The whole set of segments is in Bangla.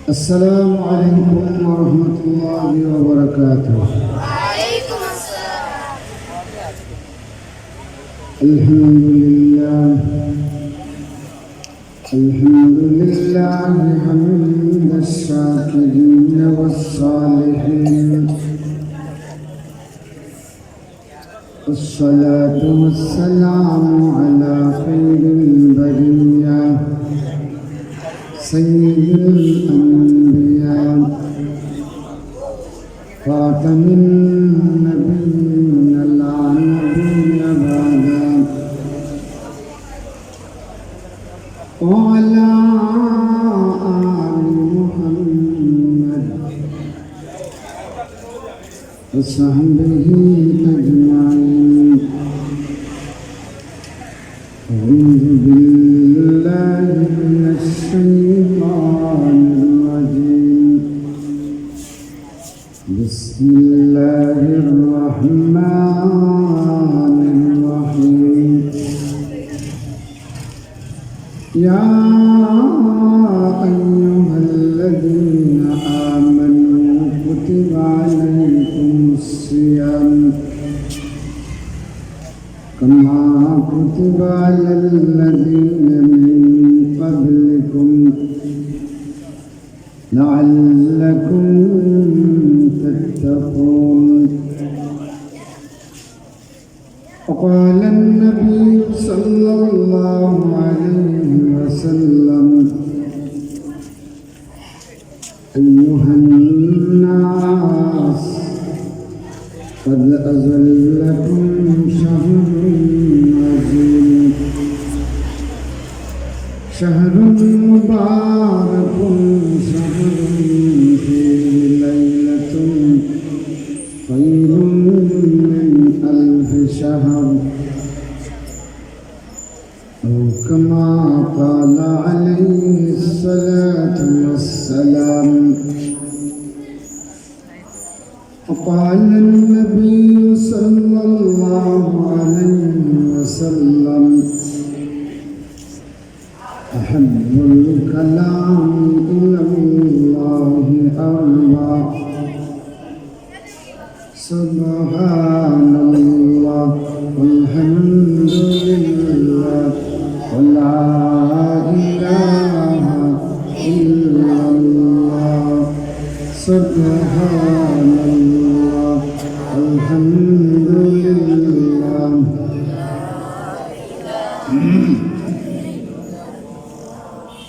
السلام عليكم ورحمة الله وبركاته. وعليكم السلام. الحمد لله حمد الشاكرين والصالحين، الصلاة والسلام على خير البرية سيد الأنبياء خاتم النبيين لا نبي بعده، وعلى آل محمد وصحبه أجمعين. أعوذ بالله من الشيطان الرجيم. بسم الله الرحمن الرحيم. يا أيها الذين آمنوا كتب عليكم الصيام كما كتب على الذين من قبلكم لعلكم تتقون. وقال النبي صلى الله عليه وسلم: أيها الناس قد أظلكم شهر عظيم، شهر مبارك، شهر فيه ليلة خير من ألف شهر، أو كما قال عليه الصلاة والسلام. وقال النبي صلى الله عليه وسلم: أحب الكلام إلى الله أربع: سبحان الله والحمد لله ولا إله إلا الله، سبحان الله والحمد لله.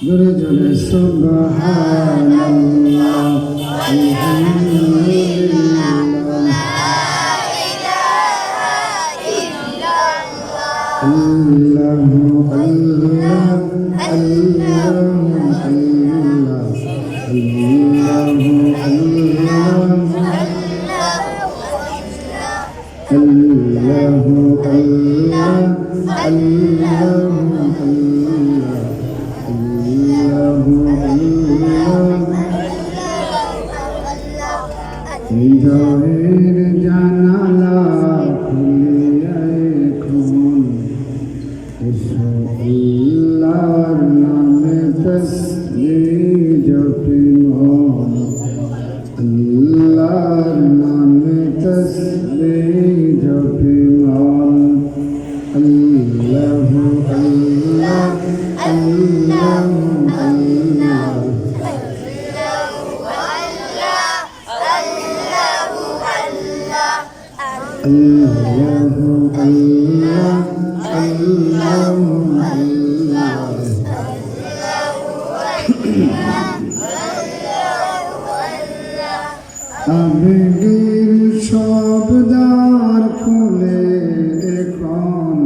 جري جري سبحان الله والحمد لله، الله الله الله الله আবেগের সব দ্বার খুলে এখন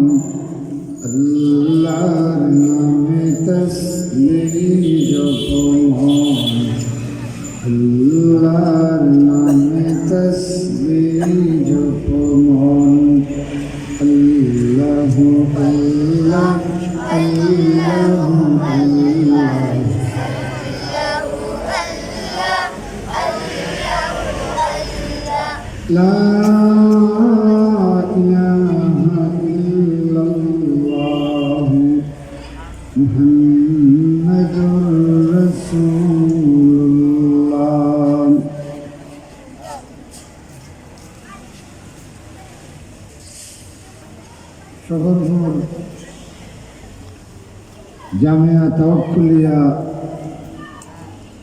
আল্লাহর নামে তাসবিহ জপমন, আল্লাহর নামে তাসবিহ জপমন। আল্লাহু আল্লাহ আল্লাহু আল্লাহ لا إله إلا الله محمد رسول শহরপুর জামিয়া তাওয়াক্কুলিয়া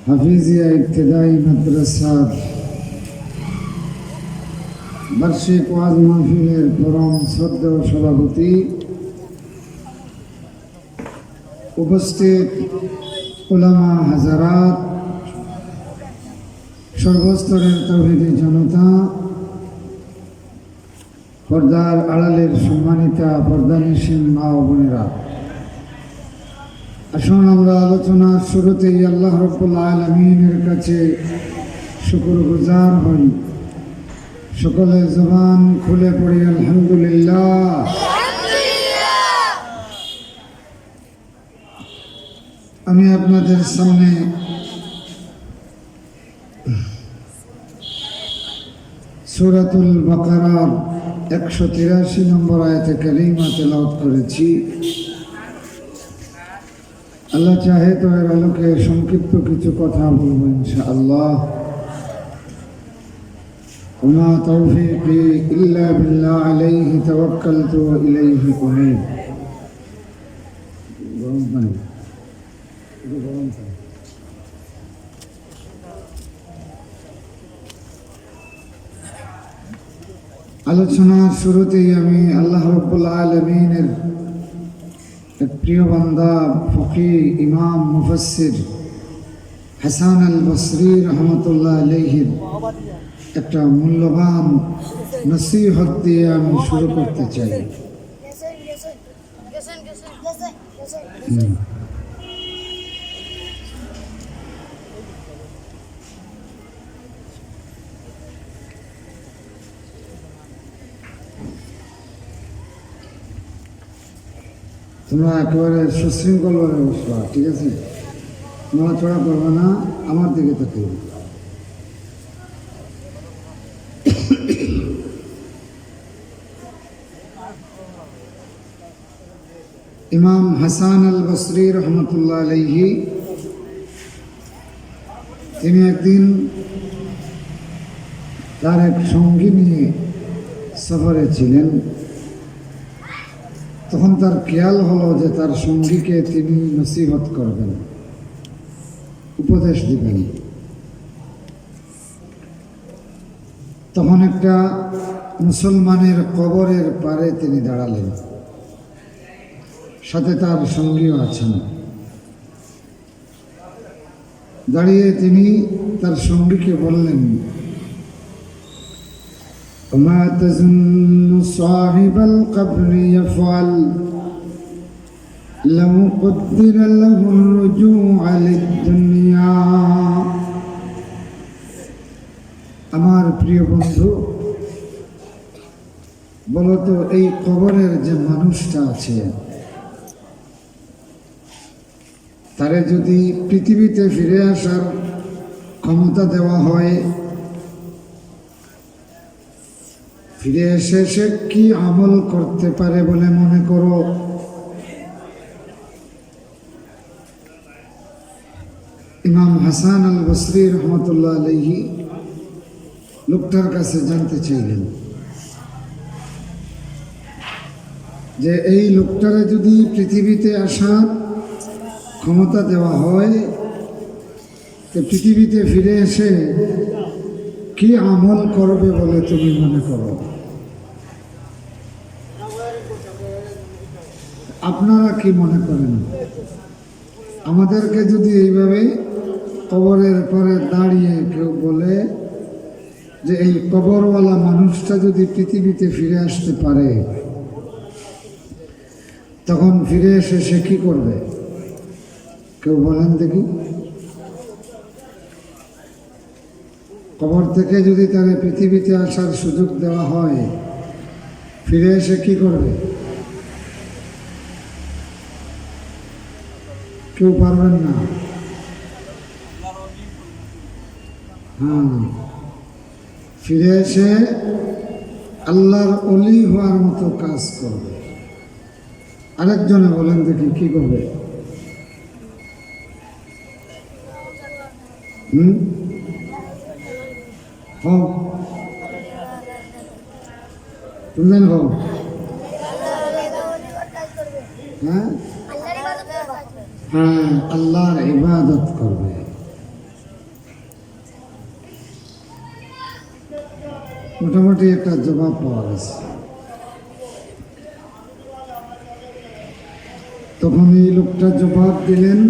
হাফিজিয়া ইবতেদায়ী মাদ্রাসার বার্ষিক ওয়াজ মাহফিলের পরম শ্রদ্ধেয় সভাপতি, উপস্থিত উলামা হাজারাত, সর্বস্তরের তাওহীদি জনতা, পর্দার আড়ালের সম্মানিতা পর্দানিশীন মা ও বোনেরা, আসুন আমরা আলোচনার শুরুতেই আল্লাহ রাব্বুল আলামিনের কাছে শুকরগুজার হই। সকলের জবান খুলে পড়ি আলহামদুলিল্লাহ। আমি আপনাদের সামনে সূরাতুল বাকারার 183 নম্বর আয়াতে কারিমা তেলাওয়াত করেছি। আল্লাহ চাহে তো এর আলোকে সংক্ষিপ্ত কিছু কথা বলবো ইনশাআল্লাহ। ওমা তাওফীকি ইল্লা বিল্লাহ আলাইহি তাওয়াক্কালতু ওয়া ইলাইহি উনীব। আলোচনার শুরুতেই আমি আল্লাহ রাব্বুল আলামিনের এক প্রিয় বান্দা ফকিহ ইমাম মুফাসসির হাসান আল বসরি রহমতুল্লাহ আলাইহির একটা মূল্যবান নসিহত দিয়ে আমি শুরু করতে চাই। তোমরা একেবারে সুশৃঙ্খলভাবে বসবা, ঠিক আছে? নড়াচড়া করবে না, আমার দিকে তাকিয়ে। ইমাম হাসান আল বসরি রহমতুল্লাহ আলাইহি তিনি একদিন তার এক সঙ্গী নিয়ে সফরে ছিলেন। তখন তার খেয়াল হলো যে তার সঙ্গীকে তিনি নসিহত করবেন, উপদেশ দিবেন। তখন একটা মুসলমানের কবরের পারে তিনি দাঁড়ালেন, সাথে তার সঙ্গীও আছেন। দাঁড়িয়ে তিনি তার সঙ্গীকে বললেন, وما تظن صاحب القبر يفعل لو قدر له الرجوع للدنيا। আমার প্রিয় বন্ধু, বলতো এই কবরের যে মানুষটা আছে, তারে যদি পৃথিবীতে ফিরে আসার ক্ষমতা দেওয়া হয়, ফিরে এসে সে কি আমল করতে পারে বলে মনে করো? ইমাম হাসান আল বসরি রহমতুল্লাহ আলাইহি লোকটার কাছে জানতে চাইলেন যে এই লোকটারে যদি পৃথিবীতে আসার ক্ষমতা দেওয়া হয়, তো পৃথিবীতে ফিরে এসে কি আমল করবে বলে তুমি মনে করো? আপনারা কি মনে করেন? আমাদেরকে যদি এইভাবে কবরের পরে দাঁড়িয়ে কেউ বলে যে এই কবরওয়ালা মানুষটা যদি পৃথিবীতে ফিরে আসতে পারে, তখন ফিরে এসে সে কি করবে? কেউ বলেন দেখি। কবর থেকে যদি তারা পৃথিবীতে আসার সুযোগ দেওয়া হয়, ফিরে এসে কি করবে? কেউ পারবেন না। হ্যাঁ, ফিরে এসে আল্লাহর ওলি হওয়ার মতো কাজ করবে। আরেকজনে বলেন দেখি কি করবে? তুললেন হোক হ্যাঁ আল্লাহর ইবাদত করবে। হ্যাঁ, আল্লাহর ইবাদত করবে। মোটামুটি একটা জবাব পাওয়া গেছে। তখন এই লোকটা জবাব দিলেন,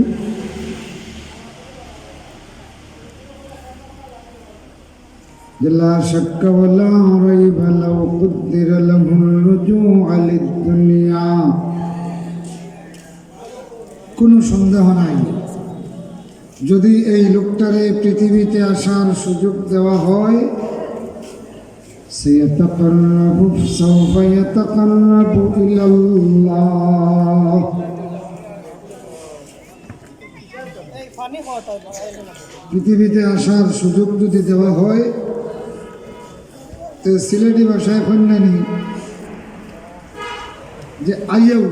لا شك ولا ريب لو قدر له الرجوع للدنيا কোনো সন্দেহ নাই, যদি এই লোকটারে পৃথিবীতে আসার সুযোগ দেওয়া হয়, سيتقرب سوف يتقرب إلى الله। পৃথিবীতে আসার সুযোগ যদি দেওয়া হয়, তো সিলেটি ভাষায় কন্যানি যে আইয়েও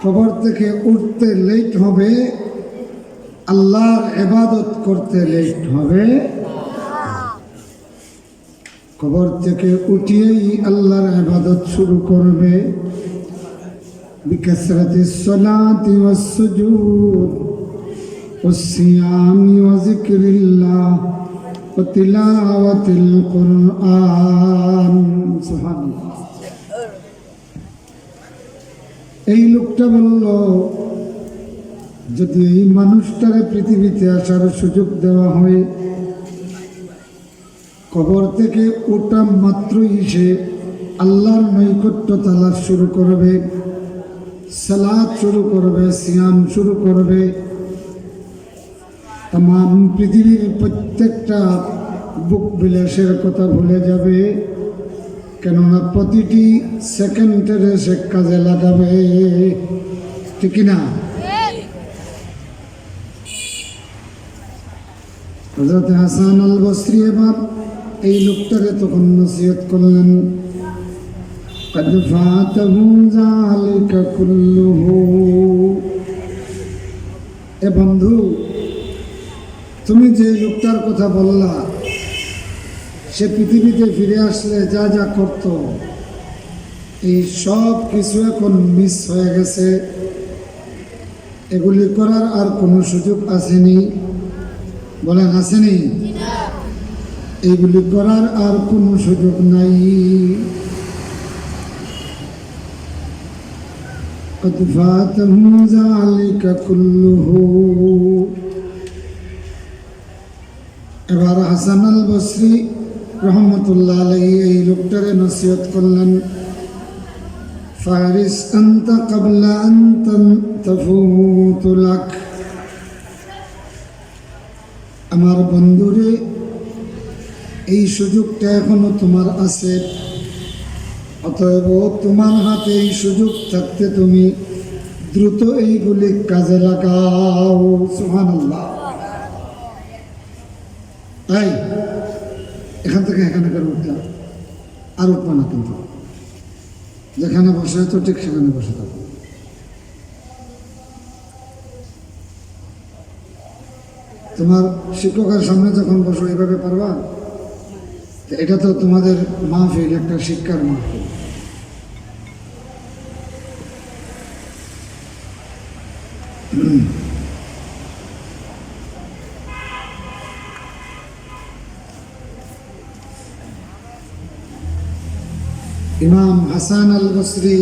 কবর থেকে উঠতে লেট হবে, আল্লাহর ইবাদত করতে লেট হবে। কবর থেকে উঠিয়েই আল্লাহর ইবাদত শুরু করবে। বিকাসরাতিস সালাতি ওয়াস সুজুদ ওয়াস সিয়ামি ওয়া যিকরিল্লাহ ওয়া তিলাওয়াতিল কুরআন। সুবহানাল্লাহ। এই লোকটা বলল, যদি এই মানুষটারে পৃথিবীতে আসার সুযোগ দেওয়া হয়, কবর থেকে ওঠা মাত্রই সে আল্লাহর নৈকট্য তালাশ শুরু করবে, সালাত শুরু করবে, সিয়াম শুরু করবে, তাম পৃথিবীর প্রত্যেকটা বুক বিলাসের কথা ভুলে যাবে, কেননা প্রতিটি সেকেন্ডের সে কাজে লাগাবে। ঠিক না? হযরত হাসান আল বসরি এবার এই লোকটারে তখন নসিহত করলেন, قد فاته ذلك كله। এ বন্ধু, তুমি যে লোকটার কথা বললা, সে পৃথিবীতে ফিরে আসলে যা যা করত, এই সব কিছু এখন মিস হয়ে গেছে। এগুলি করার আর কোনো সুযোগ আসেনি। বলেন আসেনি? এইগুলি করার আর কোনো সুযোগ নাই। قد فاته ذلك كله। এবার হাসান আল বসরি রহমতুল্লাহ আলাইহি এই লোকটারে নসিহত করলেন, ফারিস আনতা ক্বাবলা আন তাফুতু লাক। আমার বন্ধুরে, এই সুযোগটা এখনো তোমার আছে, অতএব তোমার হাতে এই সুযোগ থাকতে তুমি দ্রুত এইগুলি কাজে লাগাও। সুবহানাল্লাহ। এই এখান থেকে এখানে করে উঠলাম, আর উঠবো না, কিন্তু যেখানে বসে তো ঠিক সেখানে বসে থাকো। তোমার শিক্ষকের সামনে যখন বসো এইভাবে পারবা? এটা তো তোমাদের মাহফিল, একটা শিক্ষার মাহফিল। ইমাম হাসান আল বসরি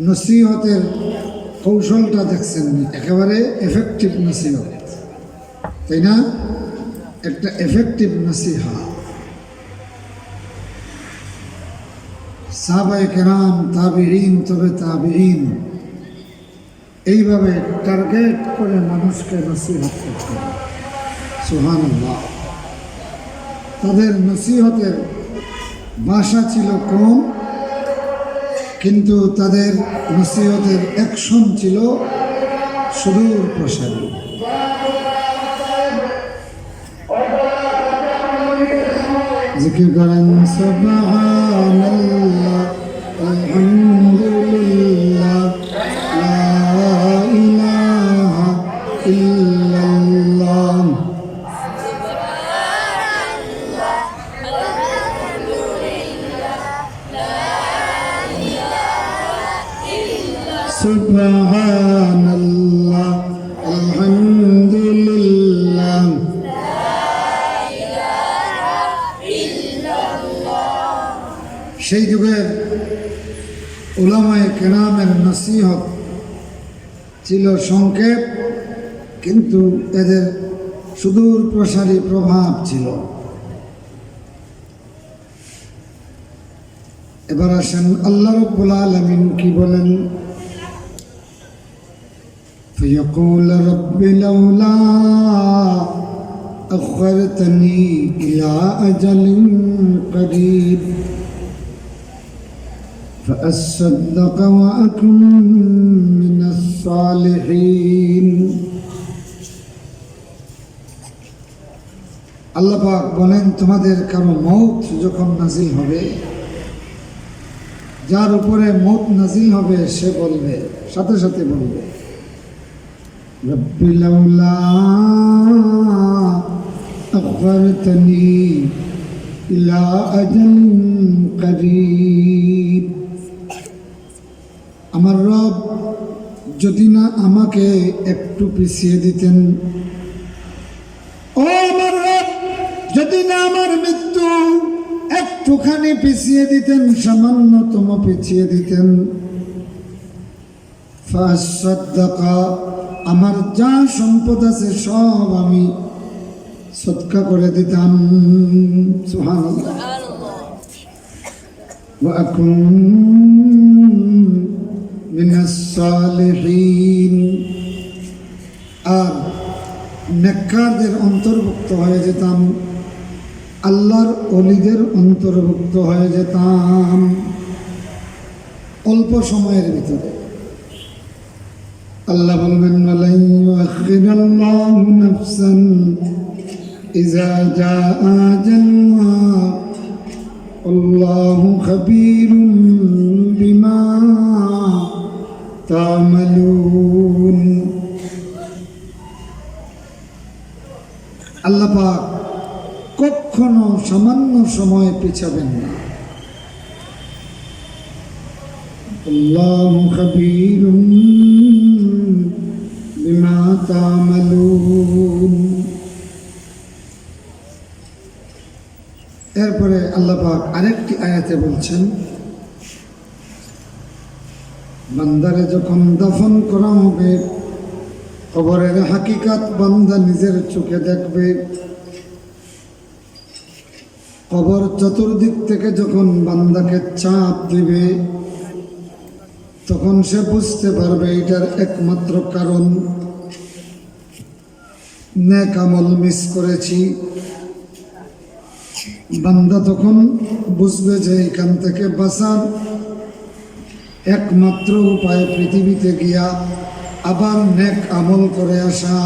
নসিহতের কৌশলটা দেখছেন, একেবারে এফেক্টিভ নসিহত, তাই না? একটা এফেক্টিভ নসিহা। সাহাবায়ে কেরাম, তাবিঈন, তবে তাবিঈন এইভাবে টার্গেট করে মানুষকে নসিহত করতেন। সুবহানাল্লাহ। তাদের নসিহতের ভাষা ছিল কম, কিন্তু তাদের নসিহতের অ্যাকশন ছিল সুদূর প্রসারী। জিকির করেন সুবহানাল্লাহ, আলহামদুলিল্লাহ, লা ইলাহা ইল্লাল্লাহ। নসিহত ছিল সংক্ষেপ, কিন্তু এদের সুদূর প্রসারী প্রভাব ছিল। এবার আসেন আল্লাহ রাব্বুল আলামিন কি বলেন, فيقول رب لولا أخرتني إلى أجل قريب فأصدق وأكن من الصالحين। আল্লাহ পাক বলেন, তোমাদের কারো মওত যখন নাজিল হবে, যার উপরে মওত নাজিল হবে সে বলবে, সাথে সাথে বলবে, রব্বি লাউলা আখরতনি ইলা আজালিন করিব, আমার রব যদি না আমাকে একটু পিছিয়ে দিতেন, ও আমার রব যদি না আমার মৃত্যু একটুখানি পিছিয়ে দিতেন, সামান্যতম পিছিয়ে দিতেন, ফাসাদ্দাকা, আমার যা সম্পদ আছে সব আমি সদকা করে দিতাম, সুবহানাল্লাহ, ওয়া আকুন মিনাস সালিহিন, আর নেককারদের অন্তর্ভুক্ত হয়ে যেতাম, আল্লাহর ওলিদের অন্তর্ভুক্ত হয়ে যেতাম অল্প সময়ের ভিতরে। আল্লাহ বলবেন, ওয়ালাই ইউআখিরুল্লাহু নাফসান ইযা জাআ আজালুহা আল্লাহু খাবীরুম বিমা তা'মালুন। আল্লাহ পাক কখনো সামান্য সময় পিছাবেন না। আল্লাহু খাবীরুম বিমা তা'মালুন। এরপরে আল্লাহ পাক আরেকটি আয়াতে বলছেন, বান্দারে যখন দাফন করা হবে, কবরের হাকিকাত বান্দা নিজের চোখে দেখবে। কবর চতুর্দিক থেকে যখন বান্দাকে চাপ দিবে, তখন সে বুঝতে পারবে এটার একমাত্র কারণ নেক আমল মিস করেছি। বান্দা তখন বুঝবে যে এখান থেকে বাঁচার একমাত্র উপায় পৃথিবীতে গিয়া আবার নেক আমল করে আসা।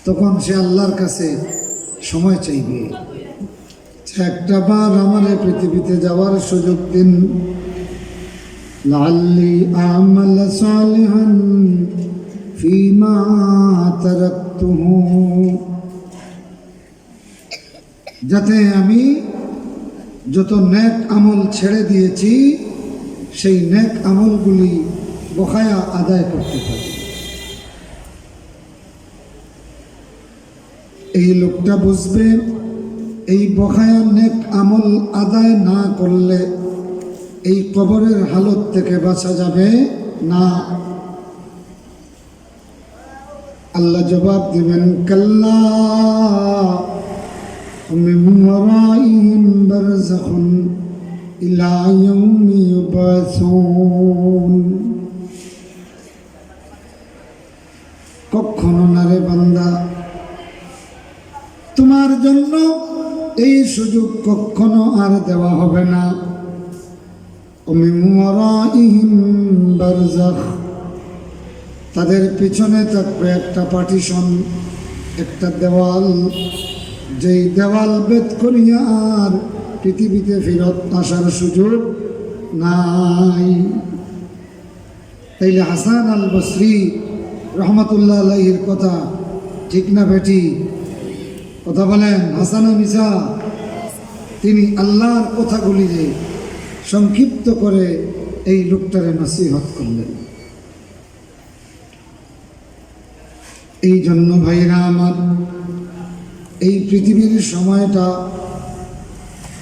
তখন সে আল্লাহর কাছে সময় চাইবে, একটা বার আমার পৃথিবীতে যাওয়ার সুযোগ দিন, লাআল্লি আমাল সালিহান ফীমা তারাকতুহু, যাতে আমি যত নেক আমল ছেড়ে দিয়েছি সেই নেক আমলগুলি বকায়া আদায় করতে পারি। এই লোকটা বুঝবে এই বকায়া নেক আমল আদায় না করলে এই কবরের হালত থেকে বাঁচা যাবে না। আল্লাহ জবাব দিবেন, কাল্লা মিন ওয়ারাইহিম বারযাখুন ইলা ইয়াউমি ইউবাসুন। কখনো না রে বান্দা, তোমার জন্য এই সুযোগ কখনো আর দেওয়া হবে না। মিন ওয়ারাইহিম বারযাখ, তাদের পিছনে থাকবে একটা পার্টিশন, একটা দেওয়াল, যেই দেওয়াল ভেদ করিয়া আর পৃথিবীতে ফেরত আসার সুযোগ নাই। তাইলে হাসান আল বসরি রহমতুল্লাহ আলাইহির কথা ঠিক না বেটি? কথা বলেন, হাসান মিসা? তিনি আল্লাহর কথাগুলি যে সংক্ষিপ্ত করে এই লোকটারে নসিহত করলেন। এই জন্য ভাইরা আমার, এই পৃথিবীর সময়টা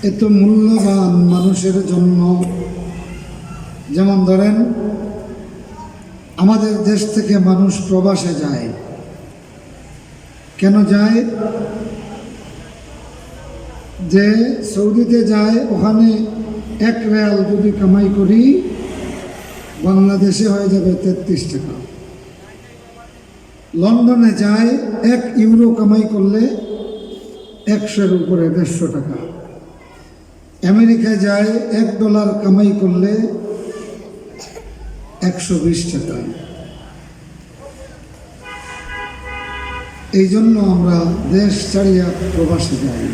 এত মূল্যবান মানুষের জন্য। যেমন ধরেন আমাদের দেশ থেকে মানুষ প্রবাসে যায়, কেন যায়? যে সৌদিতে যায়, ওখানে 1 রিয়াল যদি কামাই করি বাংলাদেশে হয়ে যাবে 33 টাকা। লন্ডনে যায় 1 ইউরো কামাই করলে 100-এর উপরে 150 টাকা। আমেরিকায় যায় $1 কামাই করলে 120 টাকা। এই জন্য আমরা দেশ ছাড়িয়া প্রবাসে যাই।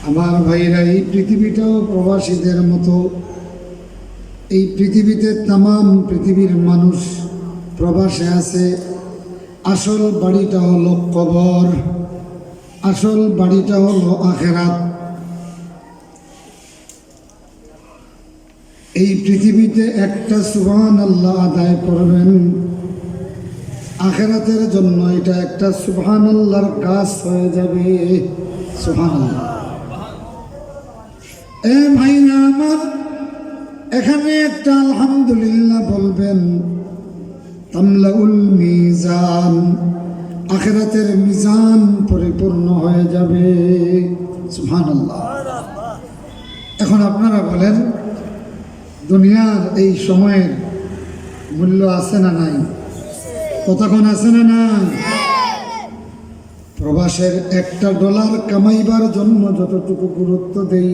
আমার ভাইরা, এই পৃথিবীটাও প্রবাসীদের মতো। এই পৃথিবীতে তামাম পৃথিবীর মানুষ প্রবাসে আছে। আসল বাড়িটা হলো কবর, আসল বাড়িটা হলো আখেরাত। এই পৃথিবীতে একটা সুবহানাল্লাহ আদায় করবেন, আখেরাতের জন্য এটা একটা সুবহানাল্লাহর কাজ হয়ে যাবে। সুবহানাল্লাহ। এ ভাইরা আমার, এখানে একটা আলহামদুলিল্লাহ বলবেন। তামলাউল মিজান, আখিরাতের মিজান পরিপূর্ণ হয়ে যাবে। সুবহানাল্লাহ। এখন আপনারা বলেন, দুনিয়ার এই সময়ের মূল্য আছে না নাই? কতক্ষণ আছে না নাই? প্রবাসের $1 কামাইবার জন্য যতটুকু গুরুত্ব দেই,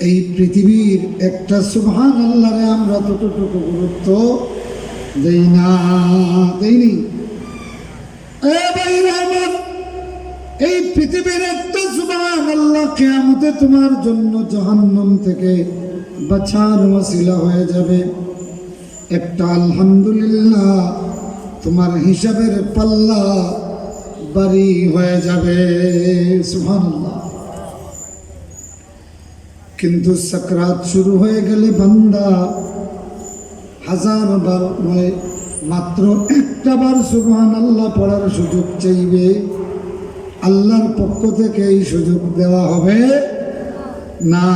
এই পৃথিবীর একটা সুবহানাল্লাহরে আমরা ততটুকু গুরুত্ব দেই না, দেইনি। এই পৃথিবীর একটা সুবহানাল্লাহ কিয়ামতে তোমার জন্য জাহান্নাম থেকে বাঁচার ওসিলা হয়ে যাবে। একটা আলহামদুলিল্লাহ তোমার হিসাবের পাল্লা বাড়ি হয়ে যাবে। সুবহানাল্লাহ। কিন্তু সাকরাত শুরু হয়ে গেলে বান্দা 1000 বার নয়, মাত্র 1টা বার সুবহানাল্লাহ পড়ার সুযোগ চাইবে। আল্লাহর পক্ষ থেকে এই সুযোগ দেওয়া হবে না।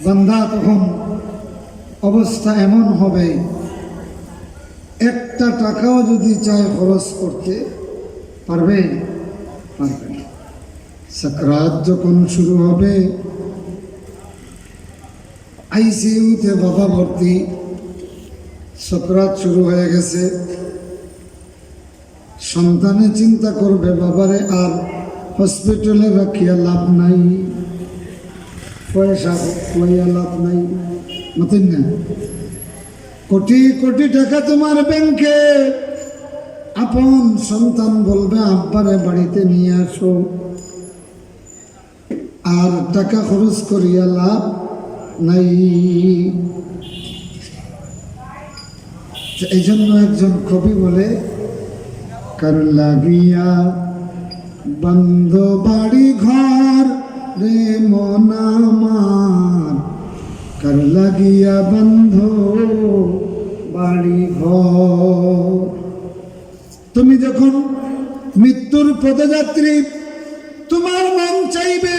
বান্দা তখন অবস্থা এমন হবে, 1টা টাকাও যদি চায় খরচ করতে পারবে পারবে না। সাকরাত যখন শুরু হবে, আইসিইউতে বাবা ভর্তি, সাকরাত শুরু হয়ে গেছে। সন্তানে চিন্তা করবে, বাবারে আর হসপিটালে রাখিয়া লাভ নাই, পয়সা লইয়া লাভ নাই। মতন না, কোটি কোটি টাকা তোমার ব্যাংকে। আপন সন্তান বলবে, আব্বারে বাড়িতে নিয়ে আসো, আর টাকা খরচ করিয়া লাভ নাই। এই জন্য একজন কবি বলে, কার লাগিয়া বন্ধ বাড়ি ঘর রে মন আমার, কার লাগিয়া বন্ধ বাড়ি ঘর। তুমি যখন মৃত্যুর পদযাত্রী, তোমার মন চাইবে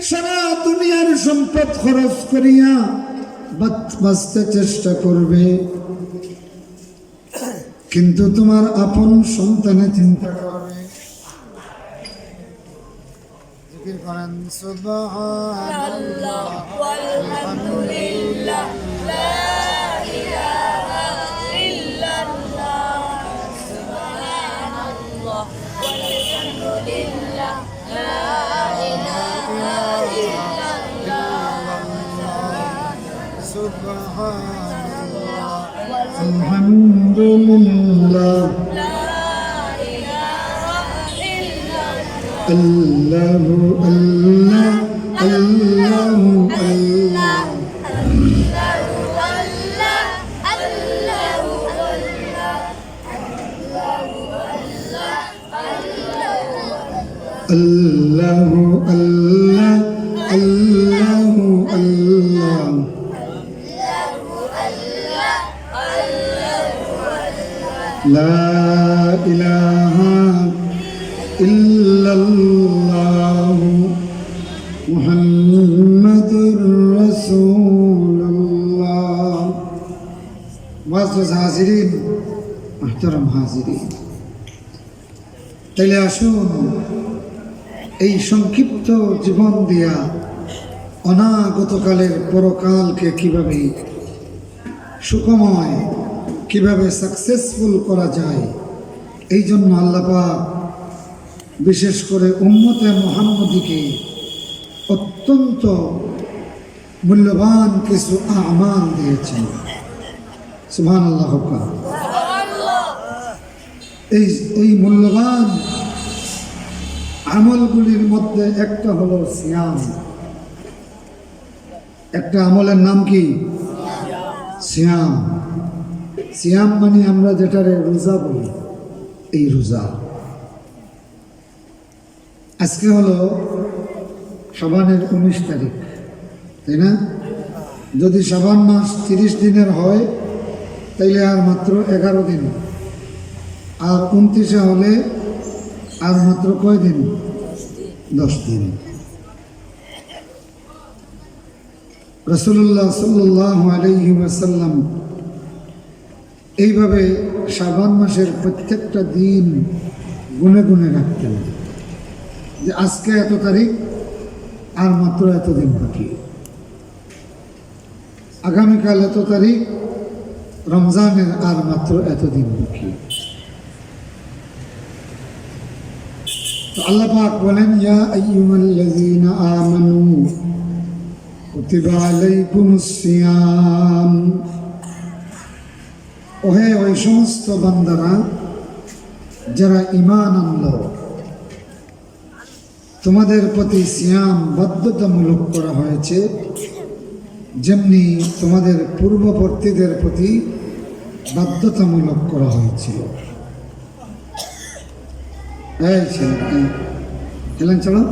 সারা দুনিয়ার সম্পদ খরচ করিয়া বাঁচতে চেষ্টা করবে, কিন্তু তোমার আপন সন্তানে চিন্তা করবে। জিকির করেন সুবহানাল্লাহ ওয়ালহামদুলিল্লাহ লা ইলাহা ইল্লাল্লাহ সুবহানাল্লাহ ওয়ালহামদুলিল্লাহ লা ইলাহা ইল্লাল্লাহ সুবহানাল্লাহ আলহামদুলিল্লাহ আল্লাহু আল্লাহ আল্লাহু আল্লাহ আল্লাহু আল্লাহ আল্লাহু আল্লাহ লা ইলাহা ইল্লাল্লাহ মুহাম্মাদুর মুআজ্জাজ হাজিরিন, মুহতারাম হাজিরিন, তাইলে আসুন এই সংক্ষিপ্ত জীবন দিয়া অনাগতকালের পরকালকে কিভাবে সুখময়, কিভাবে সাকসেসফুল করা যায়, এই জন্য আল্লাহ পাক বিশেষ করে উম্মতে মুহাম্মদীকে অত্যন্ত মূল্যবান কিছু আমাল দিয়েছেন। সুবহানাল্লাহ। এই মূল্যবান আমলগুলির মধ্যে একটা হলো সিয়াম। একটা আমলের নাম কি? সিয়াম। সিয়াম মানে আমরা যেটারে রোজা বলি, এই রোজা। আজকে হলো শাবানের 19 তারিখ, তাই না? যদি শাবান মাস 30 দিনের হয় তাইলে আর মাত্র 11 দিন, আর 29-এ হলে আর মাত্র কয় দিন? 10 দিন। রাসূলুল্লাহ সাল্লাল্লাহু আলাইহি ওয়াসাল্লাম এইভাবে শাবান মাসের প্রত্যেকটা দিন গুনে গুনে রাখতেন, যে আজকে এত তারিখ, আর মাত্র এত দিন বাকি, আগামীকাল এত তারিখ, রমজানের আর মাত্র এত দিন বাকি। তো আল্লাহ পাক বলেন, ইয়া আইয়ুহাল্লাযীনা আমানু কুতিবা আলাইকুমুস সিয়াম, ওহে ওই সমস্ত বান্দারা যারা ঈমান আনলো, তোমাদের প্রতি সিয়াম বাধ্যতামূলক করা হয়েছে, যেমনি তোমাদের পূর্ববর্তীদের প্রতি বাধ্যতামূলক করা হয়েছিল। এই ছেলে চলো,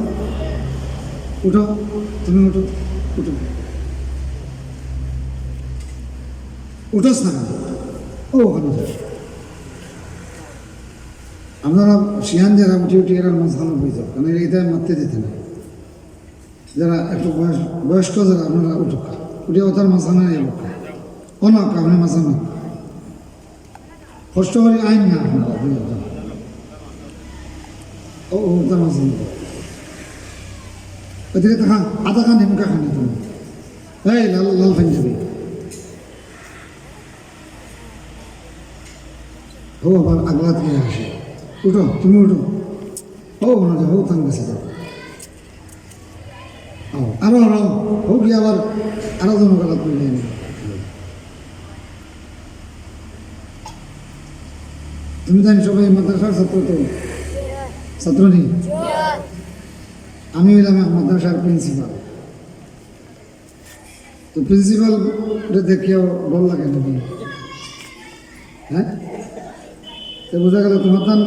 উঠো, তুমি উঠো, উঠো, উঠোস না, ও ওখানে যাও। আপনারা শিয়ান যারা উঠে উঠে এরা মাঝখানে হয়ে যাও, কারণ এটা মারতে দিতে না। যারা একটু বয়স্ক যারা, আপনারা উঠুক, উঠে ওটার মাঝখানে এলো অনাক, আপনি মাঝখানে কষ্ট করে আইন না আপনারা, ও ওটার মাঝখানে ওদিকে দেখা আধা খান হিমকা খানি তুমি, এই লাল লাল পাঞ্জাবি, ও আবার আগলা থেকে আসে, উঠো, তুমি উঠো, ও মনে হয় হোক থান গেছে, আরো আরো হোক, গিয়ে আবার আরো জন গলা তুলে এনে। তুমি জানি সবাই মাদ্রাসার ছাত্র, তো ছাত্র নেই, আমি হইলাম মাদ্রাসার প্রিন্সিপাল। তো প্রিন্সিপাল দেখিও ভালো লাগে নাকি? হ্যাঁ, তো বোঝা গেল তোমার তান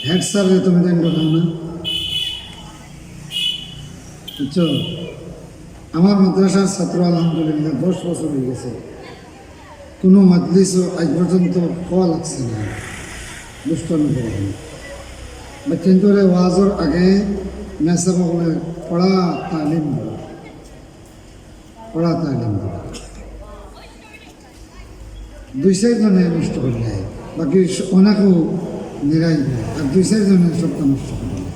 হেড স্যার তুমি জানি কথা না, বুঝছো? আমার মাদ্রাসার ছাত্র আলহামদুলিল্লাহ 10 বছর হয়ে গেছে, কোনো মাজলিসও আজ পর্যন্ত খাওয়া লাগছে না, দুষ্টামি করে। কিন্তু ওয়াজর আগে মেসে বলে পড়া তালিম দেওয়া, পড়া তালিম দেওয়া, 2-4 জনে নষ্ট করে দেয়, বাকি অনেকেও নিরাই দেয়, আর 2-4 জনে সবটা নষ্ট করে দেয়।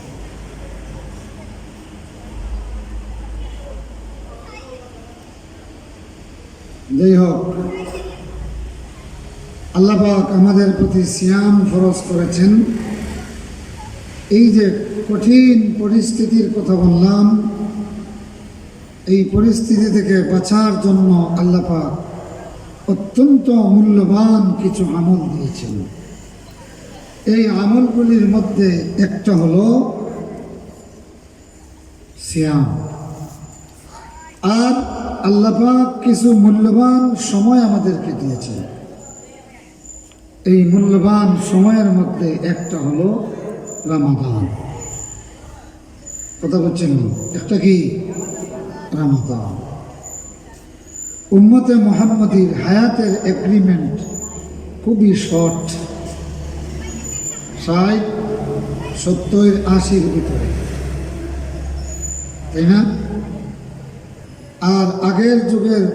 যাই হোক, আল্লাহ পাক আমাদের প্রতি সিয়াম ফরজ করেছেন। এই যে কঠিন পরিস্থিতির কথা বললাম, এই পরিস্থিতি থেকে বাঁচার জন্য আল্লাহ পাক অত্যন্ত মূল্যবান কিছু আমল দিয়েছেন। এই আমলগুলির মধ্যে একটা হলো সিয়াম, আর আল্লাহ পাক কিছু মূল্যবান সময় আমাদেরকে দিয়েছেন। এই মূল্যবান সময়ের মধ্যে একটা হলো রমাদান। কথা বলছেন, একটা কি? রমাদান। উম্মতে মুহাম্মদীর হায়াতের এগ্রিমেন্ট খুবই শর্ট, 60, 70, 80-র ভিতরে, তাই না? আর আগের যুগের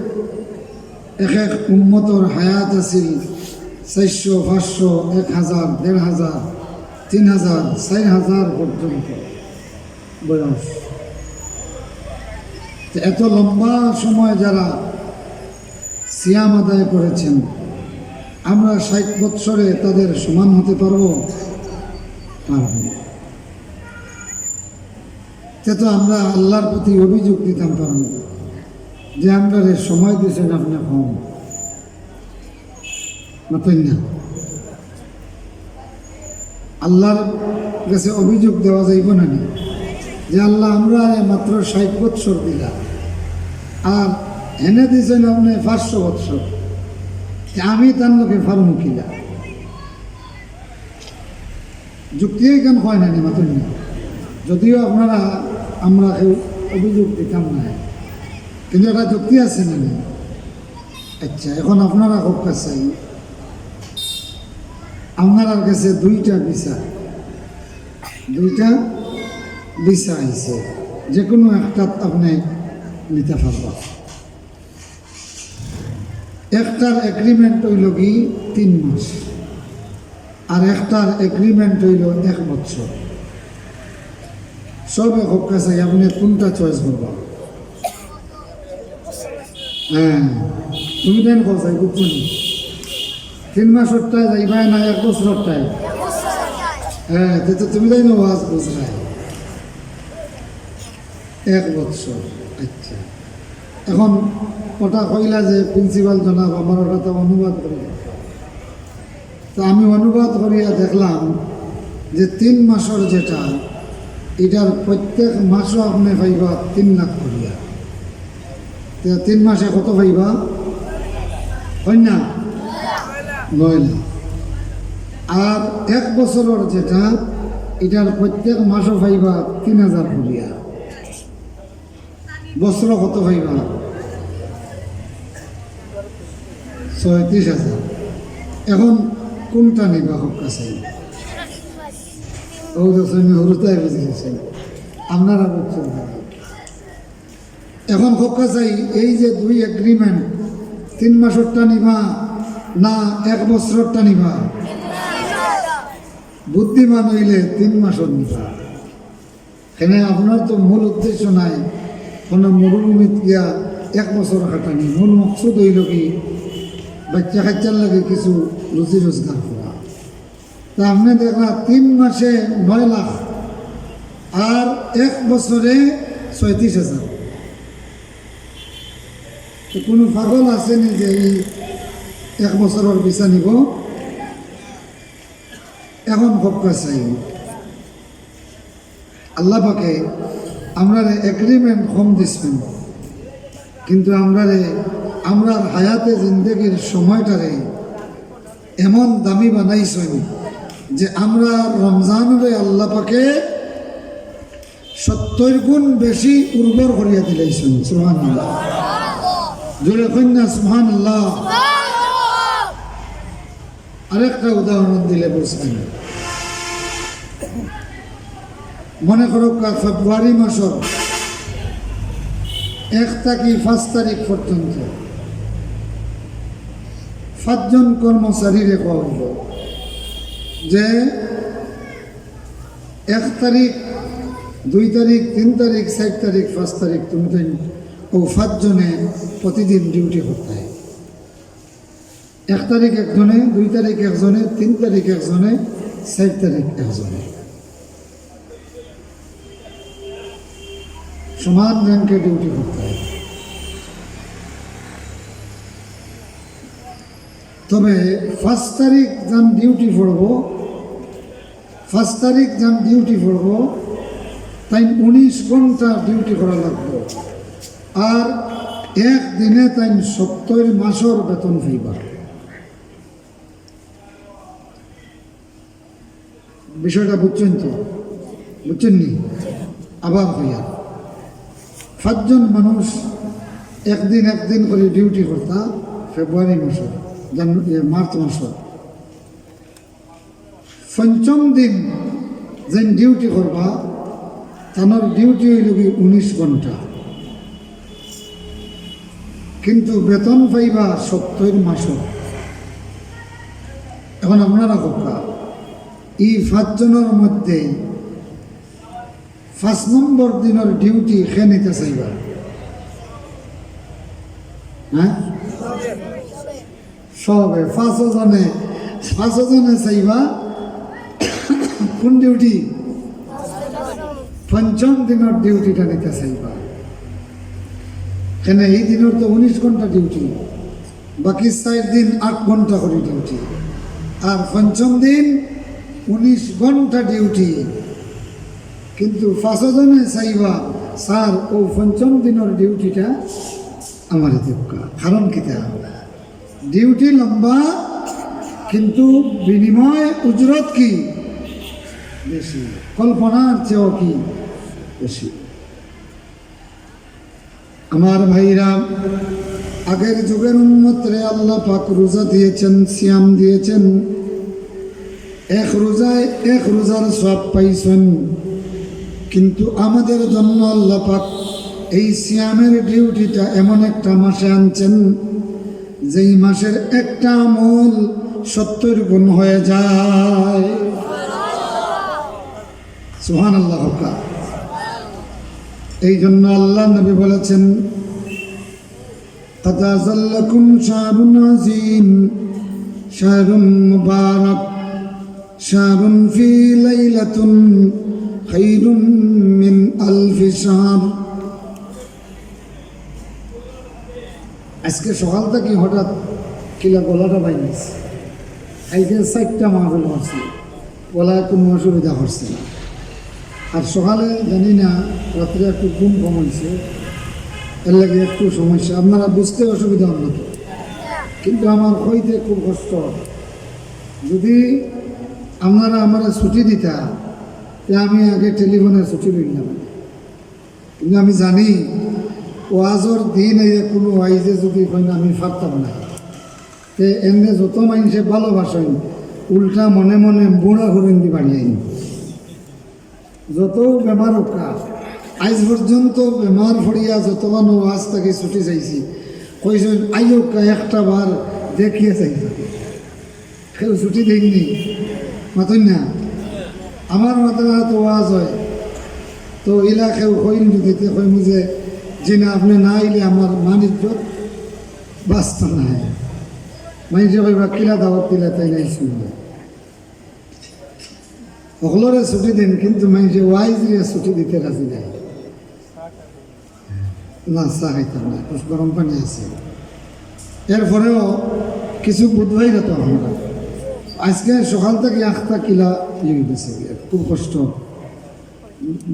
এক এক উম্মতর হায়াত আছিল 400, 500, 1000, 1500, 3000, 4000 পর্যন্ত বয়স। তো এত লম্বা সময় যারা সিয়াম আদায় করেছেন, আমরা 60 বৎসরে তাদের সমান হতে পারবো? পারব না। তো আমরা আল্লাহর প্রতি অভিযোগ দিতাম পারব যে আমরা সময় দিয়েছেন আপনি কম না। আল্লাহর কাছে অভিযোগ দেওয়া যাইব না যে আল্লাহ আমরা মাত্র 60 বৎসর দিলাম আর এনে দিয়েছেন আপনি 500 বৎসর, আমি তার লোকে ফার্মু কিলা যুক্তি কেন হয় না মাত্র না। যদিও আমরা কেউ অভিযোগ দিতাম না, কিন্তু একটা যুক্তি আছে না। আচ্ছা, এখন আপনারা খুব কাছে আপনার কাছে দুইটা ভিসা আইছে, যে কোনো একটা আপনি নিতে পারবেন। একটার এগ্রিমেন্ট হইল কি 3 মাস, আর একটার এগ্রিমেন্ট হইল 1 বছর। সব খুব কাছে আপনি কোনটা চয়েস করবেন? হ্যাঁ, তুমি দেন কোথায় বুঝছো না? 3 মাসেরটায় যাইবা না 1 বছরটায়? হ্যাঁ, তো তুমি যাই না ওয়াজ বুঝলাই 1 বছর। আচ্ছা, এখন ওটা কইলা যে প্রিন্সিপাল জনাব আমার ওটা তো অনুবাদ করি, তো আমি অনুবাদ করিয়া দেখলাম যে 3 মাসের যেটা, এটার প্রত্যেক মাসও আপনি পাইবা 3 লাখ করিয়া। 3 মাসে কত পাইবা? হয় না 9 লাখ। আর 1 বছরের যেটা, এটার প্রত্যেক মাসও পাইবা 3000 করিয়া। বছর কত পাইবা? 36,000। এখন কোনটা নিবা? হোক কাছে ও দশমী হরুতায় বুঝে গেছেন, আপনারা বুঝছেন না। এখন হোক কাছে এই যে 2 এগ্রিমেন্ট, 3 মাসেরটা নিবা না 1 বছরটা নিবা? বুদ্ধিমান হইলে 3 মাসের নিবা। এখানে আপনার তো মূল উদ্দেশ্য নাই কোনো মরুভূমিত গিয়া 1 বছর কাটানি। মূল মকসুদ হইল কি বাচ্চা কাচ্চার লাগে কিছু রুজি রোজগার করা। তা আপনি দেখলাম 3 মাসে 9 লাখ আর 1 বছরে 36,000। তো কোনো পাগল আসেনি যে এই 1 বছরের ভিসা নিব? এখন খবকা চাই আল্লাহ পাকে আমরা এগ্রিমেন্ট কম দিচ্ছেন, কিন্তু আমরা হায়াতে জিন্দগির সময়টারে এমন দামি বানাইছেন যে আমরা রমজানরে আল্লাহ পাকে 70 গুণ বেশি উর্বর করিয়া দিলাইছেন। সুবহানাল্লাহ, জোরে কন্যা সুবহানাল্লাহ। আরেকটা উদাহরণ দিলে বুঝবেন। মনে করো ফেব্রুয়ারি মাসের 1 থেকে 5 তারিখ পর্যন্ত 5 জন কর্মচারীরে কল যে 1 তারিখ, 2 তারিখ, 3 তারিখ, 4 তারিখ, 5 তারিখ তুমি ও 5 জনে প্রতিদিন ডিউটি করতে হয়। 1 তারিখ একজনে, 2 তারিখ একজনে, 3 তারিখ একজনে, 4 তারিখ একজনে, সমান র্যাঙ্কে ডিউটি করতে হয়। তবে 1 তারিখ যান ডিউটি পড়ব, 1 তারিখ যান ডিউটি পড়ব, তাই 19 ঘন্টা ডিউটি করা লাগবে। আর 1 দিনে তাই 70 মাসের বেতন পাইবা। বিষয়টা বুঝছেন তো? বুঝছেননি? আবার হইয়া 5 জন মানুষ একদিন করে ডিউটি করতা ফেব্রুয়ারি মাসে, মার্চ মাসে। 5ম দিন যেন ডিউটি করবা, তার ডিউটি হইল কি 19 ঘন্টা। কিন্তু বেতন পাইবা 70 মাসও। এখন আপনারা কথা এই 5 জনের মধ্যে 5 নম্বর দিনের ডিউটি খেয়ে নিতে চাইবা? হ্যাঁ, সবে 5 জনে চাইবা কোন ডিউটি? 5ম দিনের ডিউটিটা নিতে চাইবা। কেন এই দিনের তো 19 ঘন্টা ডিউটি, বাকি 4 দিন 8 ঘন্টা করে ডিউটি, আর 5ম দিন 19 ঘন্টা ডিউটি। কিন্তু 5 জনে চাইবা স্যার ও 5ম দিনের ডিউটিটা আমার দরকার। কারণ কিতা ডিউটি লম্বা, কিন্তু বিনিময় উজরত কি বেশি, কল্পনার চেয়েও কি বেশি। আমার ভাইরা, আগের যুগের উম্মতরে আল্লাহ পাক রোজা দিয়েছেন, সিয়াম দিয়েছেন। এক রোজার সব পাইছেন, কিন্তু আমাদের জন্য আল্লাহ পাক এই সিয়ামের ডিউটিটা এমন একটা মাসে আনছেন যেই মাসের একটা আমল 70 গুণ হয়ে যায়। সুবহানাল্লাহ। এই জন্য আল্লাহ নবী বলেছেন, قد أظلكم شهر عظيم شهر مبارك شهر فيه ليلة خير من 1000 شهر। আজকে সকাল থেকে হঠাৎ কিলা গলাটা বাইরেছে, আজকে 4টা মাহফিল করছি, গলায় কোনো অসুবিধা হচ্ছে না। আর সকালে জানি না রাত্রে একটু ঘুম কম হয়েছে, এর লাগে একটু সমস্যা, আপনারা বুঝতে অসুবিধা হন না তো, কিন্তু আমার হইতে খুব কষ্ট। যদি আপনারা আমার ছুটি দিতা তে আমি আগে টেলিফোনে ছুটি লইলাম, কিন্তু আমি জানি ওয়াজর দিন এই কোনো ওয়াইজে যদি হয় না আমি পারতাম না। তে এনে যত মানুষে ভালোবাসেন উল্টা মনে মনে বুড়া হরিণ দি বাড়িয়ে যত বেমার কাজ আজ পর্যন্ত বেমার ফড়িয়া যতবার ওয়াজ তাকে ছুটি চাইছি, কইছেন আইকা একটা বার দেখিয়ে চাইছি, কেউ ছুটি দেয়নি মাতন না। আমার মাথায় তো ওয়াজ হয় তো ইলা কেউ কইন যদি কইম যে না আপনি না আইলে আমার মান ইজ্জত বাঁচত না। মানুষে কইবা কিলা দাওয়াত দিলে তাই নাই শুনবে, সকলরে ছুটি দিন, কিন্তু মানুষে ওয়াইজ ছুটি দিতে রাজি নাই। না চা খাইতাম না, গরম পানি আছে। এরপরেও কিছু বুধবাই তো আমরা আজকে সকাল থেকে 8টা কিলা লেগে গেছে, খুব কষ্ট।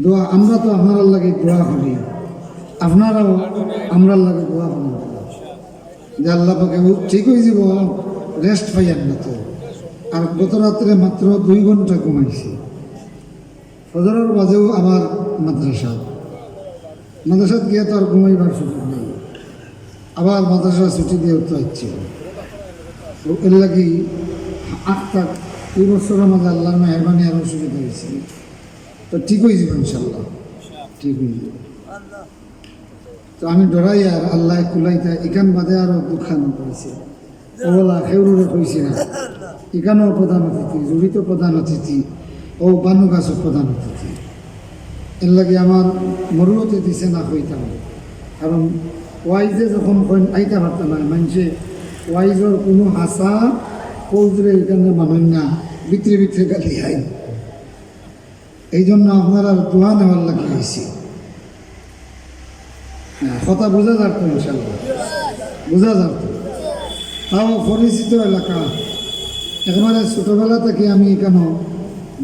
দোয়া আমরা তো আপনার লাগে দোয়া করি, আপনারাও আমরা লাগে দোয়া করি যে আল্লাহ পাকে ঠিক হয়ে যাব, রেস্ট পাইয়ান না তো। আর গত রাত্রে মাত্র 2 ঘন্টা ঘুমাইছি। ফজরের বাজেও আমার মাদ্রাসাত গিয়ে তো আর ঘুমাইবার সুযোগ নেই, আবার মাদ্রাসা ছুটি দিয়ে তো হচ্ছে। তো এর লাগি 8টা 2 বছরের মাঝে আল্লাহর মেহরবানি আরও সুবিধা হয়েছে। তো ঠিক হয়ে যাবে ইনশাল্লাহ, ঠিক হয়ে যাবে। তো আমি ডরাই আর আল্লাহ কুলাইতা ইকান বাদে আরও দুখান করেছে, ওলা খেউরে কইছি না, ইকানও প্রধান অতিথি, জড়িত প্রধান অতিথি, ও বানু গাছও প্রধান অতিথি। এর লাগে আমার মরুতে দিছে না হইতাম, কারণ ওয়াইজে যখন আইতা পারতাম না, মানুষে ওয়াইজর কোনো হাসা কৌজরে এখানে মানুষ না, ভিতরে ভিতরে গালি হয়। এই জন্য আপনারা দোয়া নেওয়ার লাগে হয়েছি। কথা বোঝা যাত ইনশাল্লাহ, বোঝা যাত। তাও পরিচিত এলাকা, একেবারে ছোটোবেলা থেকে আমি এখানে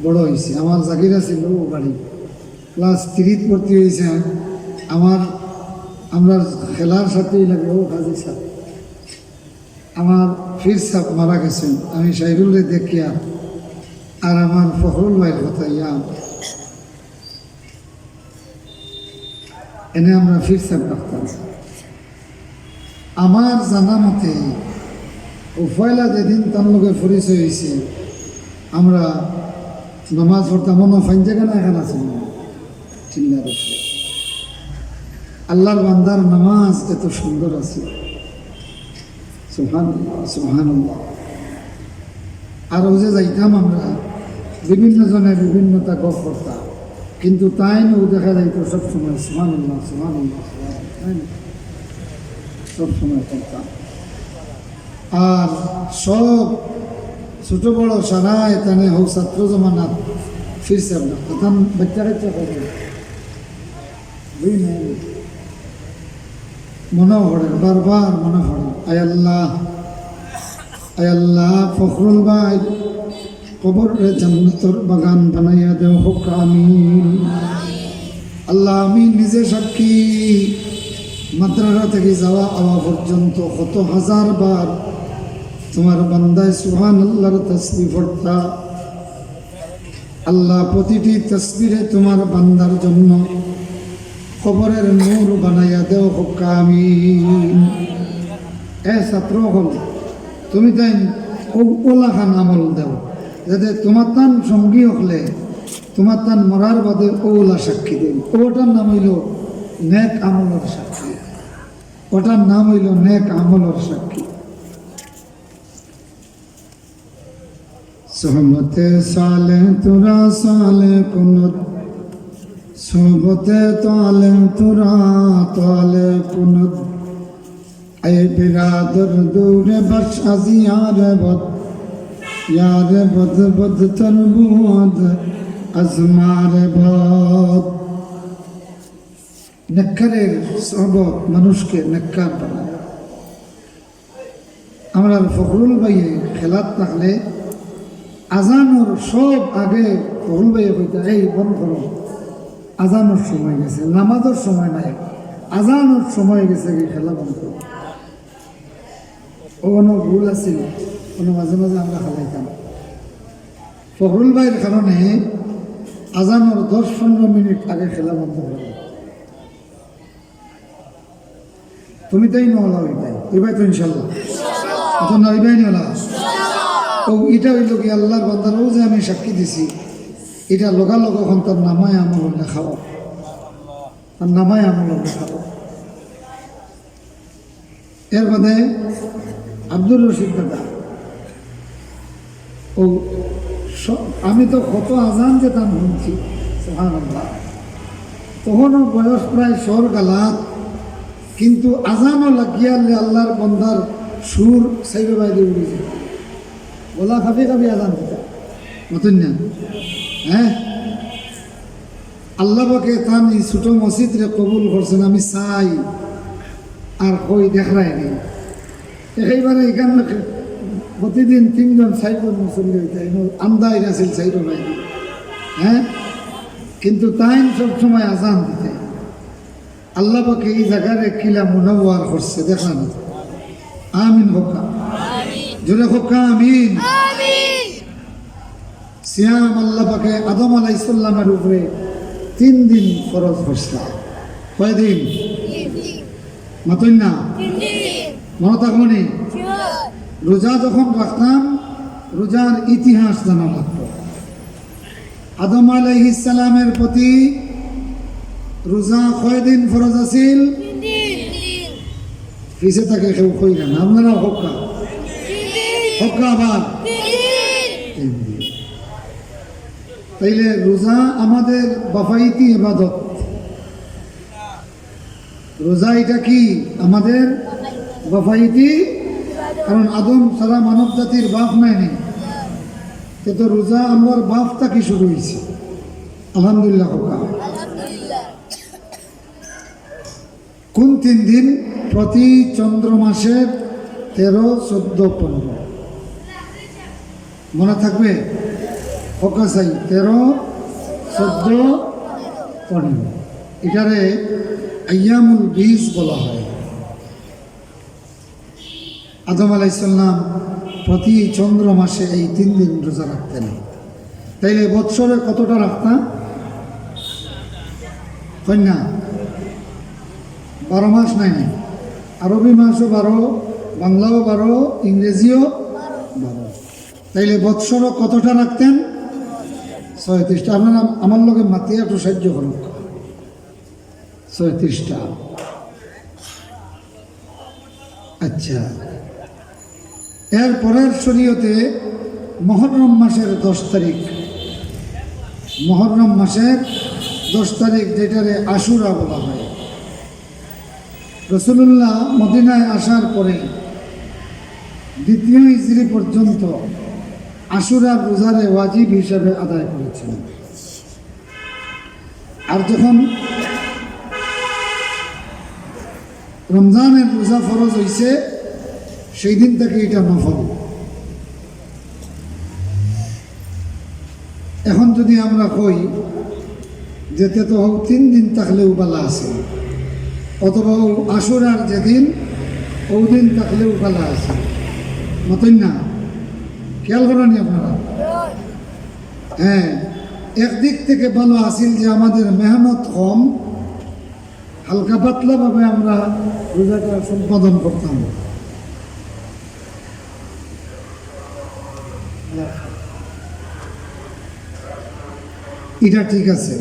বড় হয়েছি। আমার জাগিরা ছিল ও বাড়ি, ক্লাস 3 ভর্তি হয়েছে। আমরা খেলার সাথেই লাগে ও কাজী সাহ, আমার ফির সাহ মারা গেছেন, আমি সাইরুল্লে দেখিয়া। আর আমার ফখরুল ভাইয়ের কথা ইয়া এনে আমরা ফির সাহ ডাক্তার। আমার জানা মতে ও পয়লা যেদিন তার লোকে পরিচয় হয়েছে, আমরা নামাজ পড়তাম, মনে ফাইন জায়গা না এখানে আছে চিল্লার আল্লাহর বান্দার নামাজ এত সুন্দর আছে। সুবহানাল্লাহ সুবহানাল্লাহ। আর ও যে যাইতাম আমরা বিভিন্ন জনের বিভিন্নতা গপ করতাম, কিন্তু তাই না ও দেখা যাইতো সবসময় সুবহানাল্লাহ সুবহানাল্লাহ সবসময় করতাম। আর সব ছোট বড় সারা এখানে হোক ছাত্র জমানাত ফিরছে আমরা তখন বাচ্চা কাচ্চা করে মনে পড়ে, বারবার মনে পড়ে। আয় আল্লাহ ফখরুল ভাই কবরে জান্নাতের বাগান বানাইয়া দেও হোক আমিন। আল্লাহ আমি নিজে সাক্ষী, মাদ্রাসা থেকে যাওয়া আওয়া পর্যন্ত কত হাজার বার তোমার বান্দায় সুবহানাল্লাহর তাসবিহ পড়তা। আল্লাহ প্রতিটি তাসবিহে তোমার বান্দার জন্য কবরের নূর বানাইয়া দেও হোক আমিন। এ ছাত্র হল তুমি তাই ওলাখান আমল দেও, যাতে তোমার তান সঙ্গী হলে তোমার তান মরার বাদে ওলা সাক্ষী দেন। ওটার নাম হইল নেক আমলের সাক্ষী, ওটার নাম হইল নেক আমলের সাক্ষী। সোহবতে সালে তোরা সালে কুনুত, সোহবতে তালে তোরা তালে কুনুত। اے برادر دور بخش از یار بد، یار بد بد تر بود از مار بد। নেককারের সহবত মানুষকে নেককার বানায়। আমরা ফখরুল ভাইয়ে খেলাত থাকলে আজানোর সব আগে ফখরুল ভাইয়ে কইতা এই বন করো, আজানোর সময় গেছে, নামাজের সময় নাই, আজানোর সময় গেছে, খেলা বন্ধ করো। ও কোনো ভুল আছিল, কোনো মাঝে মাঝে আমরা খেলাইতাম। ফখরুল ভাইয়ের কারণে আজানোর 10-15 মিনিট আগে খেলা বন্ধ করে। তুমি তাই নহলা ওইটাই এবার তো ইনশাল্লাহ তো না ওইটাই নহলা। ও এটা হইল কি আল্লাহর বান্দারও যে আমি সাক্ষী দিছি, এটা লগালগ এখন তার নামায় আমল লেখাও, তার নামায় আমল লেখাও। এর মধ্যে আব্দুর রশিদ দাদা, ও আমি তো কত আজান যেতাম শুনছি সুবহানাল্লাহ, তখনও বয়স প্রায় 100 গালাত, কিন্তু আজানও লাগিয়ালে আল্লাহর বন্দার সুর সাইবে বাইরে উড়ে যায়, বলা খাবি খাবি আজান দিতা মতন না। হ্যাঁ, আল্লাহ পাকে তান এই ছোট মসজিদরে কবুল করছেন, আমি চাই আর কই দেখাই নেই। এইবারে এখানে প্রতিদিন 3-4 মুসল্লি হইতে আমদাই আছিল 4 ভাই। হ্যাঁ, কিন্তু তাই সবসময় আজান দিতে আল্লাহ পাকে এই জায়গায় কিলা মুনাওয়ার করছে দেখলাম। আমিন হোকা, জোরে হোকা আমিন। সিয়াম আল্লাহ পাকে আদম আলাইহিস সালামের উপরে 3 দিন ফরজ করছিলাম। কয়দিন মতন না মনে থাকবনি। রোজা যখন রাখতাম রোজার ইতিহাস জানা লাগতো। আদম আলাইহিস সালামের প্রতি রোজা কয়দিন ফরজ আছিল? পিছে থাকে কেউ কই না, আপনারা হক্কা হক্কা আবার 3 দিন। তাইলে রোজা আমাদের বাফাইতি ইবাদত। রোজা এটা কি আমাদের বাফাইতি, কারণ আদম সারা মানব জাতির বাপ নাই নেই, তো রোজা আমার বাপ থাকি শুরু হয়েছে। আলহামদুলিল্লাহ হোকা। কোন 3 দিন? প্রতি চন্দ্র মাসের 13, 14, 15 মনে থাকবে। হোকা চাই 13, 14, 15 এটারে আইয়ামুল বীজ বলা হয়। আদম আলাইহিস সালাম প্রতি চন্দ্র মাসে এই 3 দিন রোজা রাখতেন। তাইলে বৎসরে কতটা রাখতাম? কন্যা 12 মাস নাই, আরবি মাসও 12, বাংলাও 12, ইংরেজিও 12। তাইলে বৎসরে কতটা রাখতেন? 36টা। আপনারা আমার লোকে মাতিয়ে একটু সাহায্য করুন। 36টা। আচ্ছা, এর পরের শরীয়তে মুহররম মাসের 10 তারিখ, মুহররম মাসের 10 তারিখ, যেটারে আশুরা বলা হয়। রাসূলুল্লাহ মদিনায় আসার পরে দ্বিতীয় হিজরি পর্যন্ত আশুরার রোজারে ওয়াজিব হিসেবে আদায় করেছিলেন। আর যখন রমজানের রোজা ফরজ হয়েছে, সেই দিন থেকে এটা নফল। এখন যদি আমরা কই যেতে তো 3 দিন থাকলেও বালা আছে, অথবা আশুরার যেদিন ওই দিন থাকলেও বালা আছে, মতন না? খেয়াল করেনি আপনারা? হ্যাঁ, একদিক থেকে ভালো আসিল যে আমাদের মেহনত কম, হালকা পাতলাভাবে আমরা রোজাটা সম্পাদন করতাম। এটা ঠিক আছে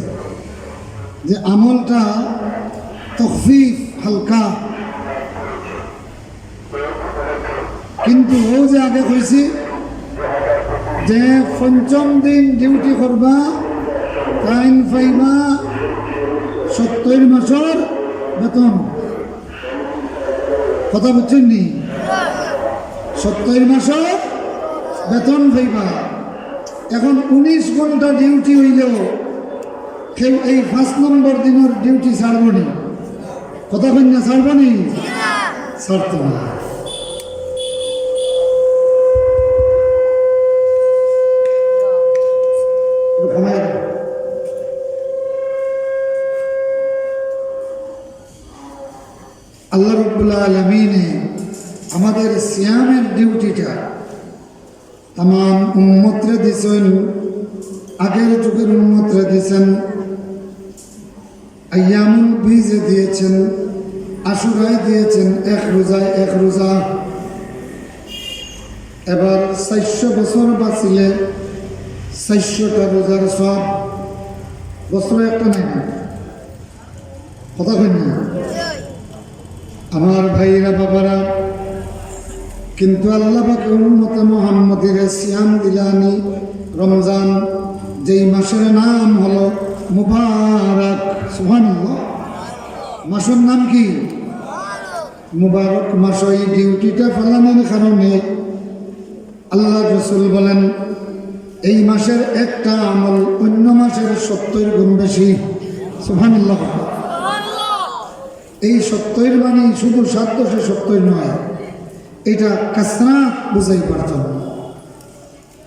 যে আমলটা তখফিফ, হালকা, কিন্তু ও যে আগে কইছি যে 5ম দিন ডিউটি করবা, টাইম পাইবা 70 মাসের বেতন। কথা বুঝছেন নি? 70 মাসের বেতন পাইবা। এখন 19 ঘন্টা ডিউটি হইলেও কেউ এই 5 নম্বর দিনের ডিউটি ছাড়বনি। কথা কই না? ছাড়বনি? ছাড়তো না। আল্লাহ রাব্বুল আলামিনে আমাদের সিয়ামের ডিউটিটা তাম উম্মতরে দিয়েছেন, আগের যুগের উম্মতরে দিয়েছেন, আইয়ামুল বীজে দিয়েছেন, আশুরায় দিয়েছেন, 1 রোজায় 1 রোজা। এবার 400 বছর বাঁচিলে 400টা রোজার সব। বছরে একটা নাই না? কথা কই না? আমার ভাইরা বাবারা, কিন্তু আল্লাহ পাক উম্মত মুহাম্মদের সিয়াম দিলানি রমজান, যেই মাসের নাম হলো মুবারক। সুবহানাল্লাহ। মাসের নাম কি? মুবারক মাস। এই ডিউটিটা ফেলানোর কারণে আল্লাহ রাসূল বলেন এই মাসের একটা আমল অন্য মাসের 70 গুণ বেশি। সুবহানাল্লাহ। এই 70 মানে শুধু 770 নয়, এটা কাসরাত বুঝাই পারতাম।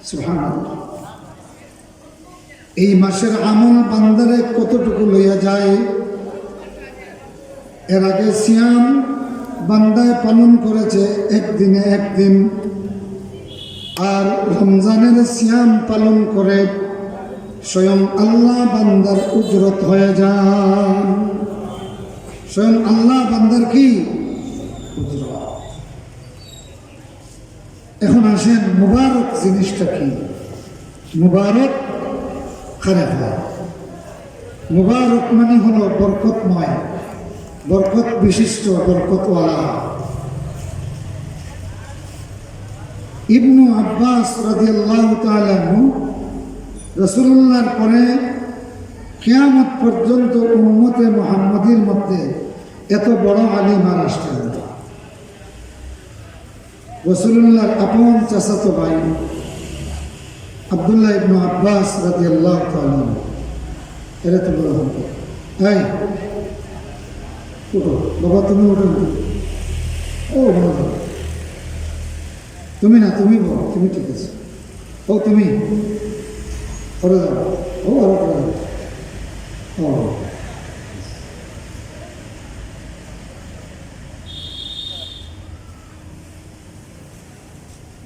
সুবহানাল্লাহ। এই মাসের আমল বান্দারে কতটুকু লইয়া যায়। এর আগে সিয়াম বান্দায় পালন করেছে 1 দিনে 1 দিন, আর রমজানের সিয়াম পালন করে স্বয়ং আল্লাহ বান্দার উজরত হয়ে যান। স্বয়ং আল্লাহ বান্দার কি উজরত। এখন আসেন মুবারক জিনিসটা কি? মুবারক খারাপ হয়। মুবারক মানে হলো বরকতময়, বরকত বিশিষ্ট, বরকতওয়ালা। ইবনু আব্বাস রাদিয়াল্লাহু তাআলা আনহু রাসূলুল্লাহর পরে কিয়ামত পর্যন্ত উম্মতে মুহাম্মাদীর মধ্যে এত বড় আলিম আর আসতেন না। রাসূলুল্লাহর আপন চাচাতো ভাই আব্দুল্লাহ ইবনু আব্বাস রাদিয়াল্লাহু তাআলা আনহু, এরা তো বড় হতো। এই উঠো বাবা, তুমি উঠো। ও বাবা, তুমি না, তুমি বলো, তুমি ঠিক আছে। ও তুমি করে দাও। ও আরো করে দাও। ও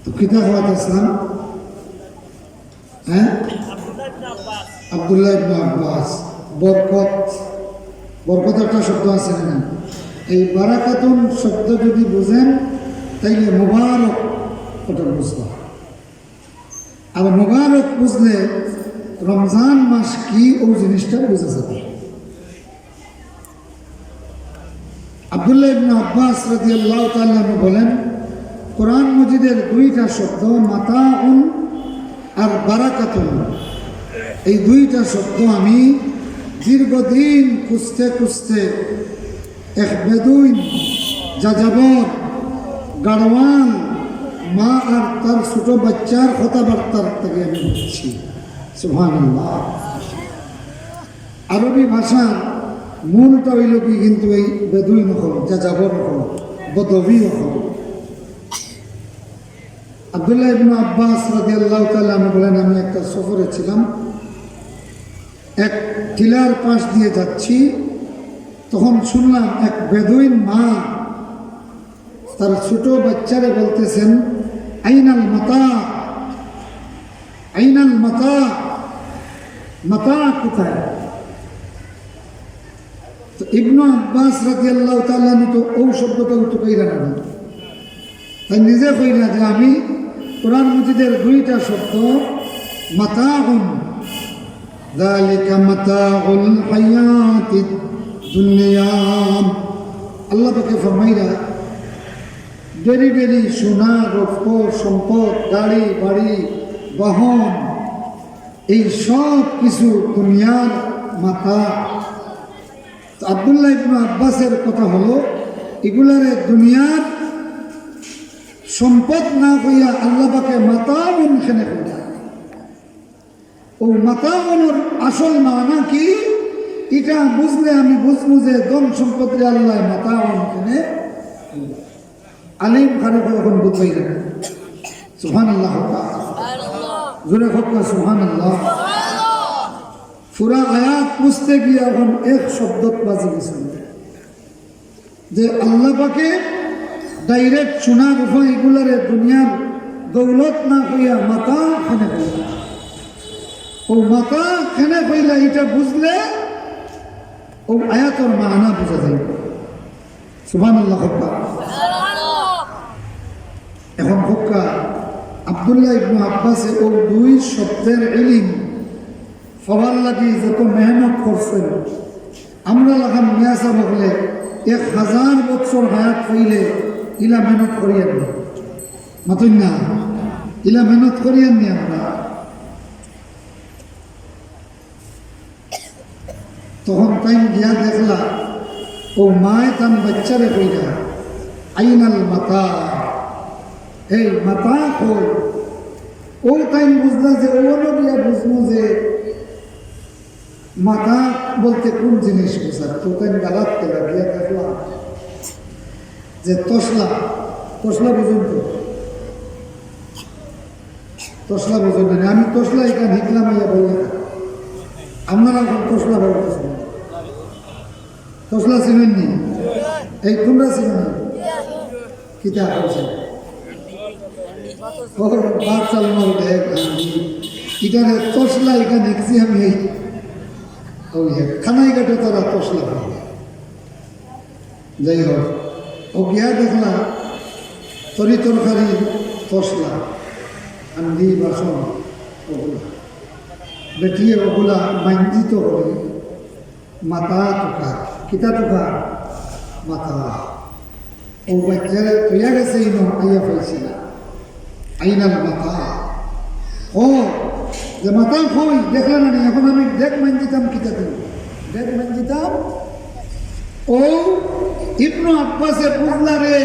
তো কিতা খাওয়াতেছিলাম? হ্যাঁ, আব্দুল্লাহ ইবনে আব্বাস। বরকত, বরকত একটা শব্দ আছে না? এই বারাকাতুন শব্দ যদি বুঝেন তাইলে মুবারক ওটা বুঝবা। আর মুবারক বুঝলে রমজান মাস কি ও জিনিসটা বুঝা যাবে। আব্দুল্লাহ ইবনে আব্বাস রাদিয়াল্লাহু তাআলা বলেন, কোরআন মজিদের দুইটা শব্দ মাতাউন আর বারাকাতুন, এই দুইটা শব্দ আমি দীর্ঘদিন খুঁজতে খুঁজতে এক বেদুইন যাযাবর গাড়ওয়াল মা আর তার ছোট বাচ্চার কথাবার্তার থেকে আমি বুঝছি। সুবহানাল্লাহ। আরবি ভাষার মূলটা হইল কি কিন্তু এই বেদুইন হল, যাযাবর হল, বদবি হল। আব্দুল্লাহ ইবনে আব্বাস রাদিয়াল্লাহু তাআলা আনহু বলেন, আমি একটা সফরে ছিলাম, এক টিলার পাশ দিয়ে যাচ্ছি, তখন শুনলাম এক বেদুইন মা তার ছোট বাচ্চারে বলতেছেন, আইনাল মাতা, আইনাল মাতা, মাতা কোথায়? তো ইবনে আব্বাস রাদিয়াল্লাহু তাআলা আনহু তো ও শব্দটা উঠেই রাখেন, তাই নিজে কইলা যে আমি কোরআন মজিদের দুইটা শব্দ মাতাউন, যালিকা মাতাউল হায়াতিদ দুনিয়া, আল্লাহ পাকে ফরমাইরা ডেরি ডেরি সোনা রৌপ্য সম্পদ গাড়ি বাড়ি বাহন এই সব কিছু দুনিয়ার মাতা। তো আব্দুল্লাহ ইবনে আব্বাসের কথা হলো, এগুলারে দুনিয়ার সম্পদ না হইয়া আল্লাহ পাকে মাতাউন খেনে কইরা। ও মাতাউনের আসল মানা কি এটা বুঝলে আমি বুঝবো যে ধন সম্পদে আল্লাহ মাতাউন খেনে। আলিম খানে এখন বুঝাই না। সুবহানাল্লাহ, জোরে হোক না সুবহানাল্লাহ। পুরা আয়াত বুঝতে গিয়ে এখন এক শব্দত বাজি গেছে যে আল্লাহ পাকে ডাইরেক্ট সোনা রূপা এগুলারে দুনিয়ার দৌলত না হইয়া মাতা খানে হইলা। ও মাতা খানে হইলা এটা বুঝলে ও আয়াতর মানা বুঝা যায়। সুবহানাল্লাহ। এখন হোক্কা আব্দুল্লাহ ইবনে আব্বাসে ও দুই শব্দের ইলম সবার লাগি যত মেহনত করছেন, আমরা লাগাম মিয়াসা বকলে 1000 বছর হায়াত হইলে ইলা মেহনত করিয়েন না, মাতুন না, ইলা মেহনত করিয়েন নি। আমরা তখন টাইম গিয়া দেখলা ও মায় তান বাচ্চারে কইরা আইনাল মাতা, এই মাতা কই। ও টাইম বুঝলা যে ওরও গিয়া বুঝবো যে মাতা বলতে কোন জিনিস বোঝার। তো টাইম গালাত কেলা গিয়া দেখলা যে তসলা, তসলা বুঝুন তো, তসলা বুঝুন না। আমি তসলা এখানে হিকলাম ইয়া বললে আপনারা এখন তসলা বলতেছেন, তসলা চিনেন নি? এই তোমরা চিনেন কিতা করছে বাদ চালানোর দেখ এখানে তসলা এখানে দেখছি আমি এই খানাই কাটে তারা তসলা। যাই হোক ও গিয়া দেখলা তরি তরকারি তসলা, আন্দি বাসন ওগুলা বেটিয়ে ওগুলা মাঞ্জিত করে মাথা টুকা, কিতা টুকা মাথা। ও বাচ্চারা তৈয়া গেছে ইনো আইয়া পাইছিল আইনাল মাথা। ও যে মাথা কই দেখলে না, এখন আমি ডেক মাঞ্জিতাম, কিতা দিন ডেক মাঞ্জিতাম। ও ইবনে আব্বাসে বুঝলা রে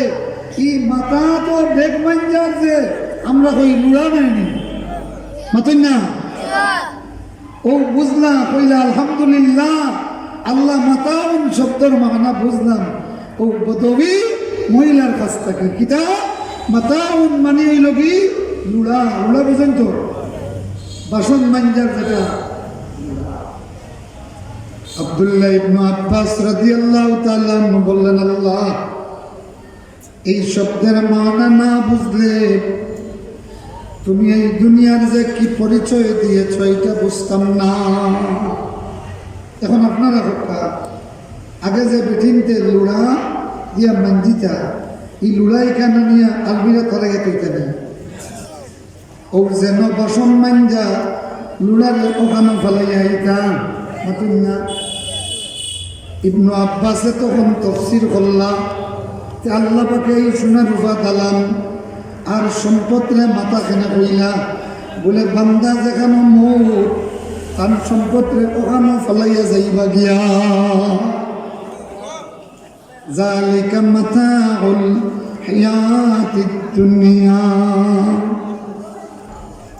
কি মাথা তো ডেক মাঞ্জার যে আমরা কই লুড়া নাইনি, মাতুন না। ও বুঝলা কইলা আলহামদুলিল্লাহ, আল্লাহ মাতাউন শব্দের মানা বুঝলাম। ও বদবি মহিলার কাছ থেকে কিতা মাতাউন মানে হইল কি লুড়া, লুড়া বুঝেন তো, বাসন মাঞ্জার যেটা। আব্দুল্লাহ ইবনে আব্বাস রাদিয়াল্লাহু তাআলা বললেন, আল্লাহ এই শব্দের মানা না বুঝলে তুমি এই দুনিয়ার যে কি পরিচয় দিয়েছ এটা বুঝতাম না। এখন আপনারা আগে যে বেঠিনতে লুড়া দিয়া মাঞ্জিতা, এই লুড়া এখানে নিয়ে আলমিরা তলে গেতে নেই। ও যেন বাসন মাঞ্জা লুড়ার ওখানে ফেলাইয়া এটা মাতুন না। ইবনে আব্বাসে তখন তফসির করলাম, আল্লাহ পাকে এই সোনা রূপা দালান আর সম্পদরে মাথা কেনা কইলা বলে বান্দা যেখানে মৌত তার সম্পদরে ওখানে ফলাইয়া যাইবা গিয়া জালিকা মাতাউল হায়াতিদ দুনিয়া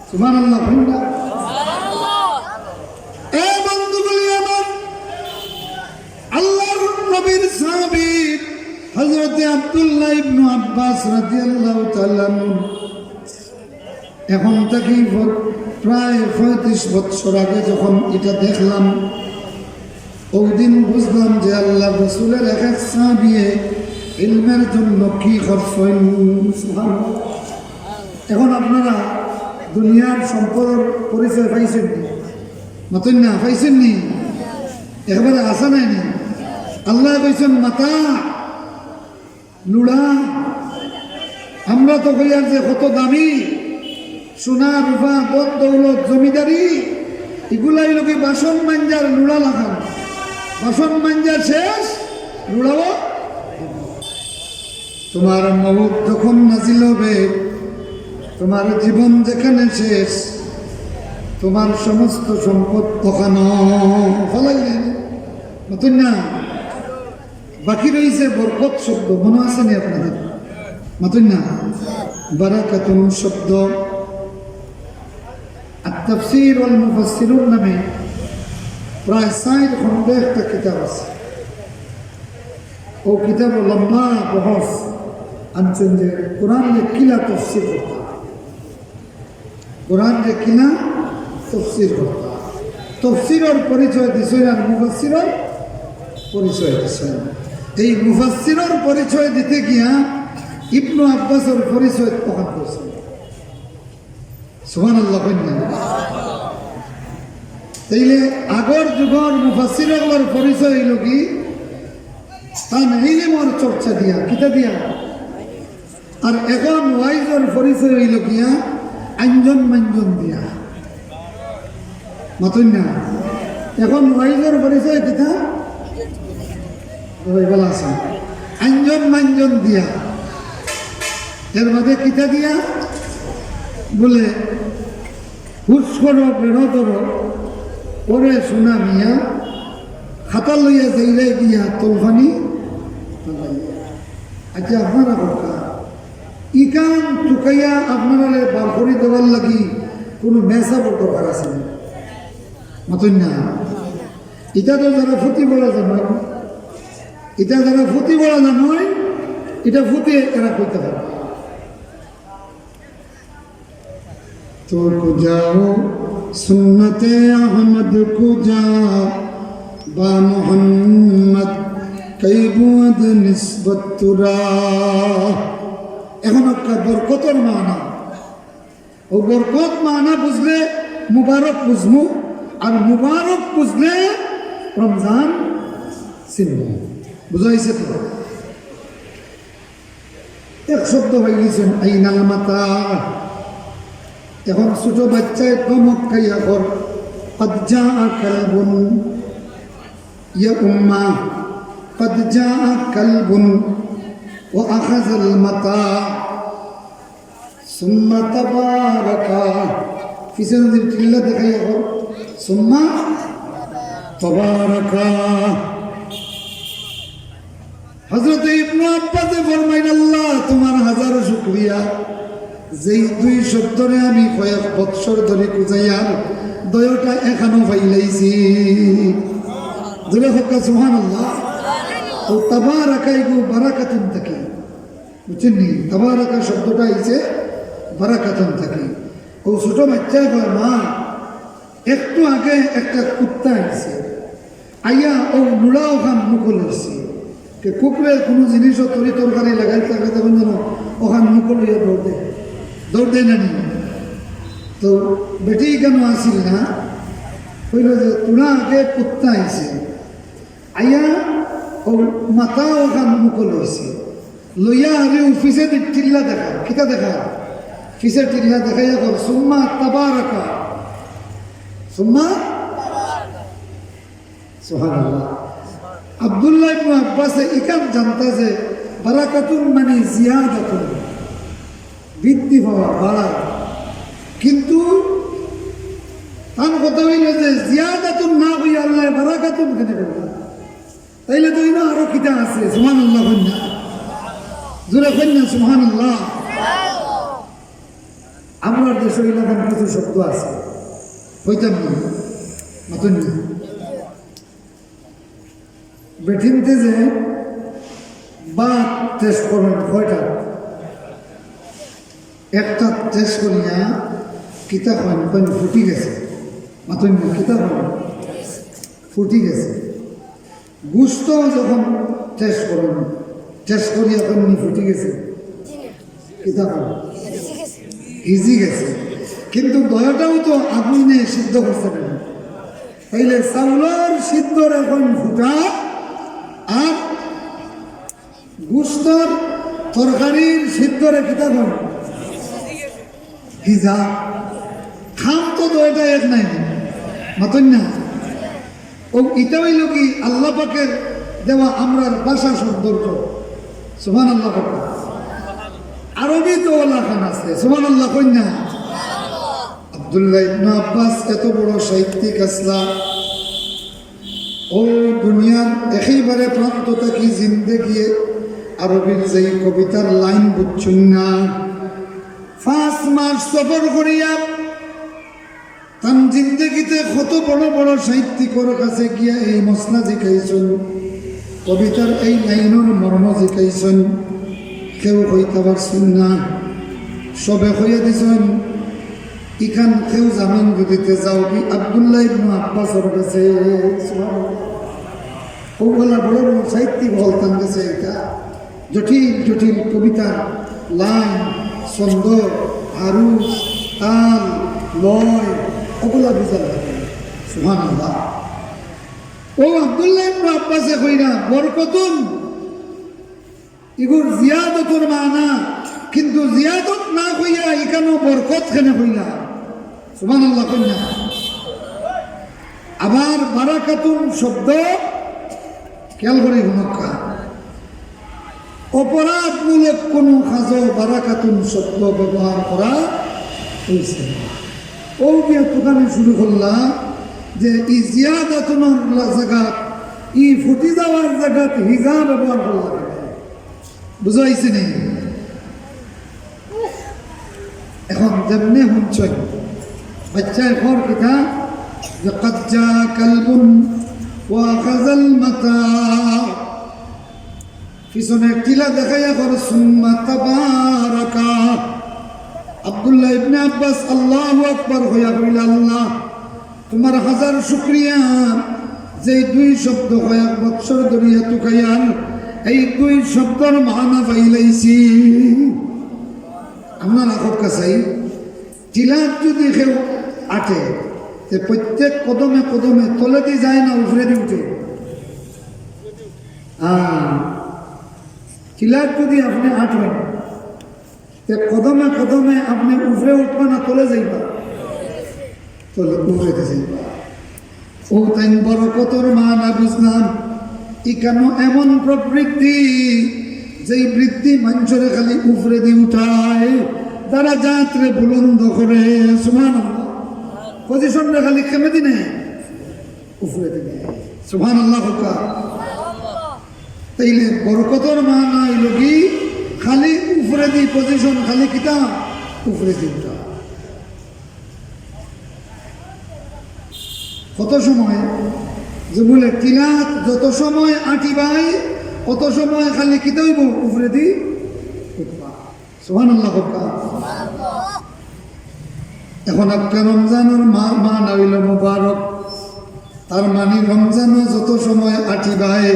সুবহানাল্লাহ এ বন্ধুগণ আমার আল্লাহর নবীর সাহাবী হযরত আব্দুল্লাহ ইবনে আব্বাস রাদিয়াল্লাহু তাআলা এখন থেকে প্রায় 35 বছর আগে যখন এটা দেখলাম ওই দিন বুঝলাম যে আল্লাহ রাসূলের এক এক সাহাবী ইলমের জন্য কি করছেন। এখন আপনারা দুনিয়ার সম্পদের পরিচয় পাইছেন মতন না পাইছেন নি একেবারে আসা নাই নি আল্লাহ কইছেন মাতা লুড়া আমরা তো কইয়ার যে কত দামি সোনা রূপা বন দৌলত জমিদারি এগুলাই লোকে বাসন মাঞ্জার লুড়া লাগান বাসন মাঞ্জার শেষ লুড়াও তোমার মউত যখন নাজিল হবে তোমার জীবন যেখানে শেষ তোমার সমস্ত সম্পদ তখন ফলাইলেন নতুন না বাকি রয়েছে বরকত শব্দ মনে আছে নি আপনাদের নতুন না বারাকাতুন শব্দ আত-তাফসীর ওয়াল মুফাসসিরুন নামে প্রায় 60 খণ্ডে একটা কিতাব আছে ও কিতাব লম্বা বহস আনছেন যে কোরআনে কিলা তাফসীর করতে কোরআনে কিনা তাফসীর করতে তাফসীরের পরিচয় দিছেন আর মুফাসসিরের পরিচয় দিছেন এই মুফাসসিরের পরিচয় দিতে গিয়া ইবনে আব্বাসের পরিচয় প্রকাশ করেছেন সুবহানাল্লাহ তাইলে আগর যুগের মুফাসসিরগুলোর পরিচয় হইল কি তার ইলমের চর্চা দিয়া কিতা দিয়া আর এখন ওয়াইজের পরিচয় হইল গিয়া আঞ্জন মাঞ্জন দিয়া মতন না এখন ওয়াইজের পরিচয় কিতা বলা আছে আঞ্জন মাঞ্জন দিয়া এর মধ্যে কিতা দিয়া বলে হুস করো বেড়ো ধরো পরে শোনা মিয়া খাতা লইয়া যাইলে গিয়া তোলফানি আচ্ছা আপনারা কথা ইকান টুকাইয়া আপনারা বার করে দেওয়ার লাগি কোনো মেসাবর দরকার আছে মতন না এটা তো যারা ফুটি বলা জানো এটা যারা ফুটি বলা জানো এটা ফুটে এরা কইতে পারে তো যাও সুন্নতে আহমদ কো যা বা মোহাম্মদ কৈবুদ নিসবত তুরা এখন একটা বরকতর মানা ও বরকত মানা বুঝলে মুবারক বুঝমু আর মুবারক বুঝলে রমজান চিনবো বুঝাইছে তো এক শব্দ হয়ে গেছেন আইনাল মাতা এখন ছোট বাচ্চায় ধমক খাইয়া কর قد جاء كلب يا أمة قد جاء كلب وأخذ المتاع ثم تبارك في سنة الكلة دخيا কর ثم تبارك হযরত ইবনে আব্বাসে ফরমাইন আল্লাহ তোমার হাজারো শুকরিয়া যেই দুই শব্দরে আমি কয়েক বৎসর ধরে খুঁজাইয়ার দয়টা এখনো পাইলাইছি জোরে হোক সুবহানাল্লাহ ও তাবারাকা গো বারাকাতুন থাকি বুঝছেন নি তাবারাকা শব্দটা আইছে বারাকাতুন থাকি ও ছোট বাচ্চা কয় মা একটু আগে একটা কুত্তা আইছে আইয়া ও নুড়াও খান মুকুল হয়েছে কুকুরের কোনো জিনিসও তরি তরকারি লাগাইতে থাকে তখন যেন ওখান মুকুল হইয়া দৌড় দেয় না নি তো বেটি কেন আসিল না কইল যে তোরা আগে কুত্তা আইছে আইয়া ও মাথা ওখান মুকুল হয়েছে লইয়া আরে অফিসে টিল্লা দেখা কিতা দেখা ফিসে টিল্লা দেখাইয়া কর সুম্মা তাবারাকা সুম্মা সুবহানাল্লাহ আব্দুল্লাহ ইবনে আব্বাস ইকান জানতা যে বারাকাতুন মানে জিয়াদাতুন বৃদ্ধি পাওয়া বাড়া, কিন্তু তার কথা হইল যে জিয়াদাতুন না হইয়া আল্লাহ বারাকাতুন কেন করবে, তাইলে তো ইনো আরো কিতা আছে। সুবহানাল্লাহ কন্যা, জোরে কন্যা সুবহানাল্লাহ। আমরা দেশে এলাকার কিছু শব্দ আছে হইতাম না নতুন না বেঠিনতে যে বা টেস্ট করবেন কয়টা, একটা টেস্ট করিয়া কিতা করেন কইন ফুটি গেছে, নতুন কিতা করেন ফুটি গেছে। গুস্ত যখন টেস্ট করবেন টেস্ট করিয়া কইনি ফুটি গেছে, কিতা করেন ইজি গেছে, কিন্তু দয়াটাও তো আগুনে সিদ্ধ করছে না। তাইলে চাউলের সিদ্ধর এখন ফুটা আর গুস্তর তরকারির সিদ্ধরে কিতা করেন হিজা, খাম তো দয়াটা এক নাই মতন না। ও ইটা হইল কি আল্লাহ পাকের দেওয়া আমরার ভাষা সৌন্দর্য। সুবহানাল্লাহ পাক। আরবি তো ওলাখান আছে, সুবহানাল্লাহ কন্যা। আব্দুল্লাহ ইবনে আব্বাস এত বড় সাহিত্যিক আসলা, ও দুনিয়ার একেবারে প্রান্ত থেকে জিন্দেগিয়ে আরবির যেই কবিতার লাইন বুঝছুন না, 5 মাস সফর করিয়া তার জিন্দেগিতে কত বড় বড় সাহিত্যিকর কাছে গিয়া এই মশলা জিকাইছেন, কবিতার এই লাইনের মর্ম জিকাইছেন, কেউ হইতে পারছেন না, সবে হইয়া দিছেন। ইখান কেউ জামিন দিতে যাও কি আব্দুল্লাহ ইবনে আব্বাসের কাছে, ওগুলা বড় বড় সাহিত্যিক বলতাম গেছে, এটা জটিল জটিল কবিতার লাইন, ছন্দ, আরুস, তাল, লয়, ওগুলা বুঝার লাগে। সুবহানাল্লাহ। ও আব্দুল্লাহ ইবনে আব্বাসে কইরা বরকতুন, ইগুর জিয়াদতর মানা, কিন্তু জিয়াদত না হইয়া এখানেও বরকত কেন হইলা। সুবহানাল্লাহ কন্যা। আবার বারাকাতুন শব্দ খেয়াল করে হুনকা, অপরাধমূলক কোন কাজ বারাকাতুন শব্দ ব্যবহার করা হয়েছে। ও গিয়া দোকানে শুরু করলা যে ই জিয়াদাতুনের জায়গা, ই ফুটি যাওয়ার জায়গা হিজা ব্যবহার করলা, বুঝাইছে নেই। এখন যেমনি শুনছেন বাচ্চায় ঘর কিতা যে কজ্জা কালবুন ওয়া খাযাল মাতা, পিছনে টিলা দেখাইয়া ঘর সুম্মা তাবারাকা। আব্দুল্লাহ ইবনে আব্বাস আল্লাহু আকবার হইয়া কইল, আল্লাহ তোমার হাজার শুকরিয়া, যে 2 শব্দ কয়েক বৎসর ধরিয়া তুকাইয়ান এই 2 শব্দর মানা পাইলাইছি। আপনার আখত কাছাই টিলার যদি কেউ আটে, প্রত্যেক কদমে কদমে তলে দিয়ে যায় না উপরে দিয়ে উঠে। টিলার যদি আপনি আটবেন, কদমে কদমে আপনি উপরে উঠবা না তলে যাইবা, তলে উপরে যাইবা। ও তাই বরকতর মানা বুঝলাম, কেন এমন প্রবৃত্তি যেই বৃত্তি মানুষের খালি উপরে দিয়ে উঠায়, তারা যাত্রে বুলন্দ করে। সুবহানাল্লাহ। পজিশনটা খালি কেমে দিনে উপরে দিনে। সুবহানাল্লাহ। তাইলে বরকতর মানা হইল কি খালি উপরে দি পজিশন, খালি কিতা উপরে দি উঠা। কত সময় যে বলে টিলাত যত সময় আঁটিবাই কত সময় খালি কিতা হইব উপরে দি উঠবা। সুবহানাল্লাহ। এখন একটা রমজানের মা না হইল মুবারক, তার মানে রমজানও যত সময় আঁটিবাই,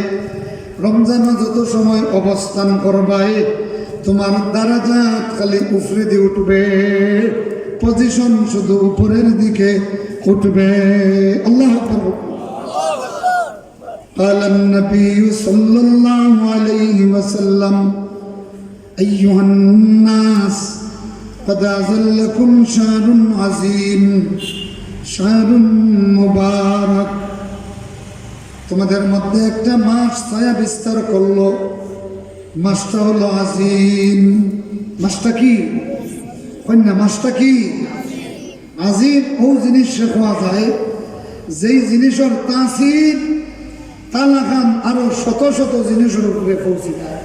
রমজানও যত সময় অবস্থান করবাই, তোমার দারাজাত খালি উপরে দিয়ে উঠবে, পজিশন শুধু উপরের দিকে উঠবে। আল্লাহু আকবার। قال النبي صلى الله عليه وسلم أيها الناس قد أظلكم شهر عظيم شهر مبارك, তোমাদের মধ্যে একটা মাস ছায়া বিস্তার করলো, মাসটা হলো আজিম। মাসটা কি? কন্যা মাসটা কি আজিম। ও জিনিস শেখা যায় যেই জিনিসের তাসির তালাখান আরো শত শত জিনিসের উপরে পৌঁছে যায়,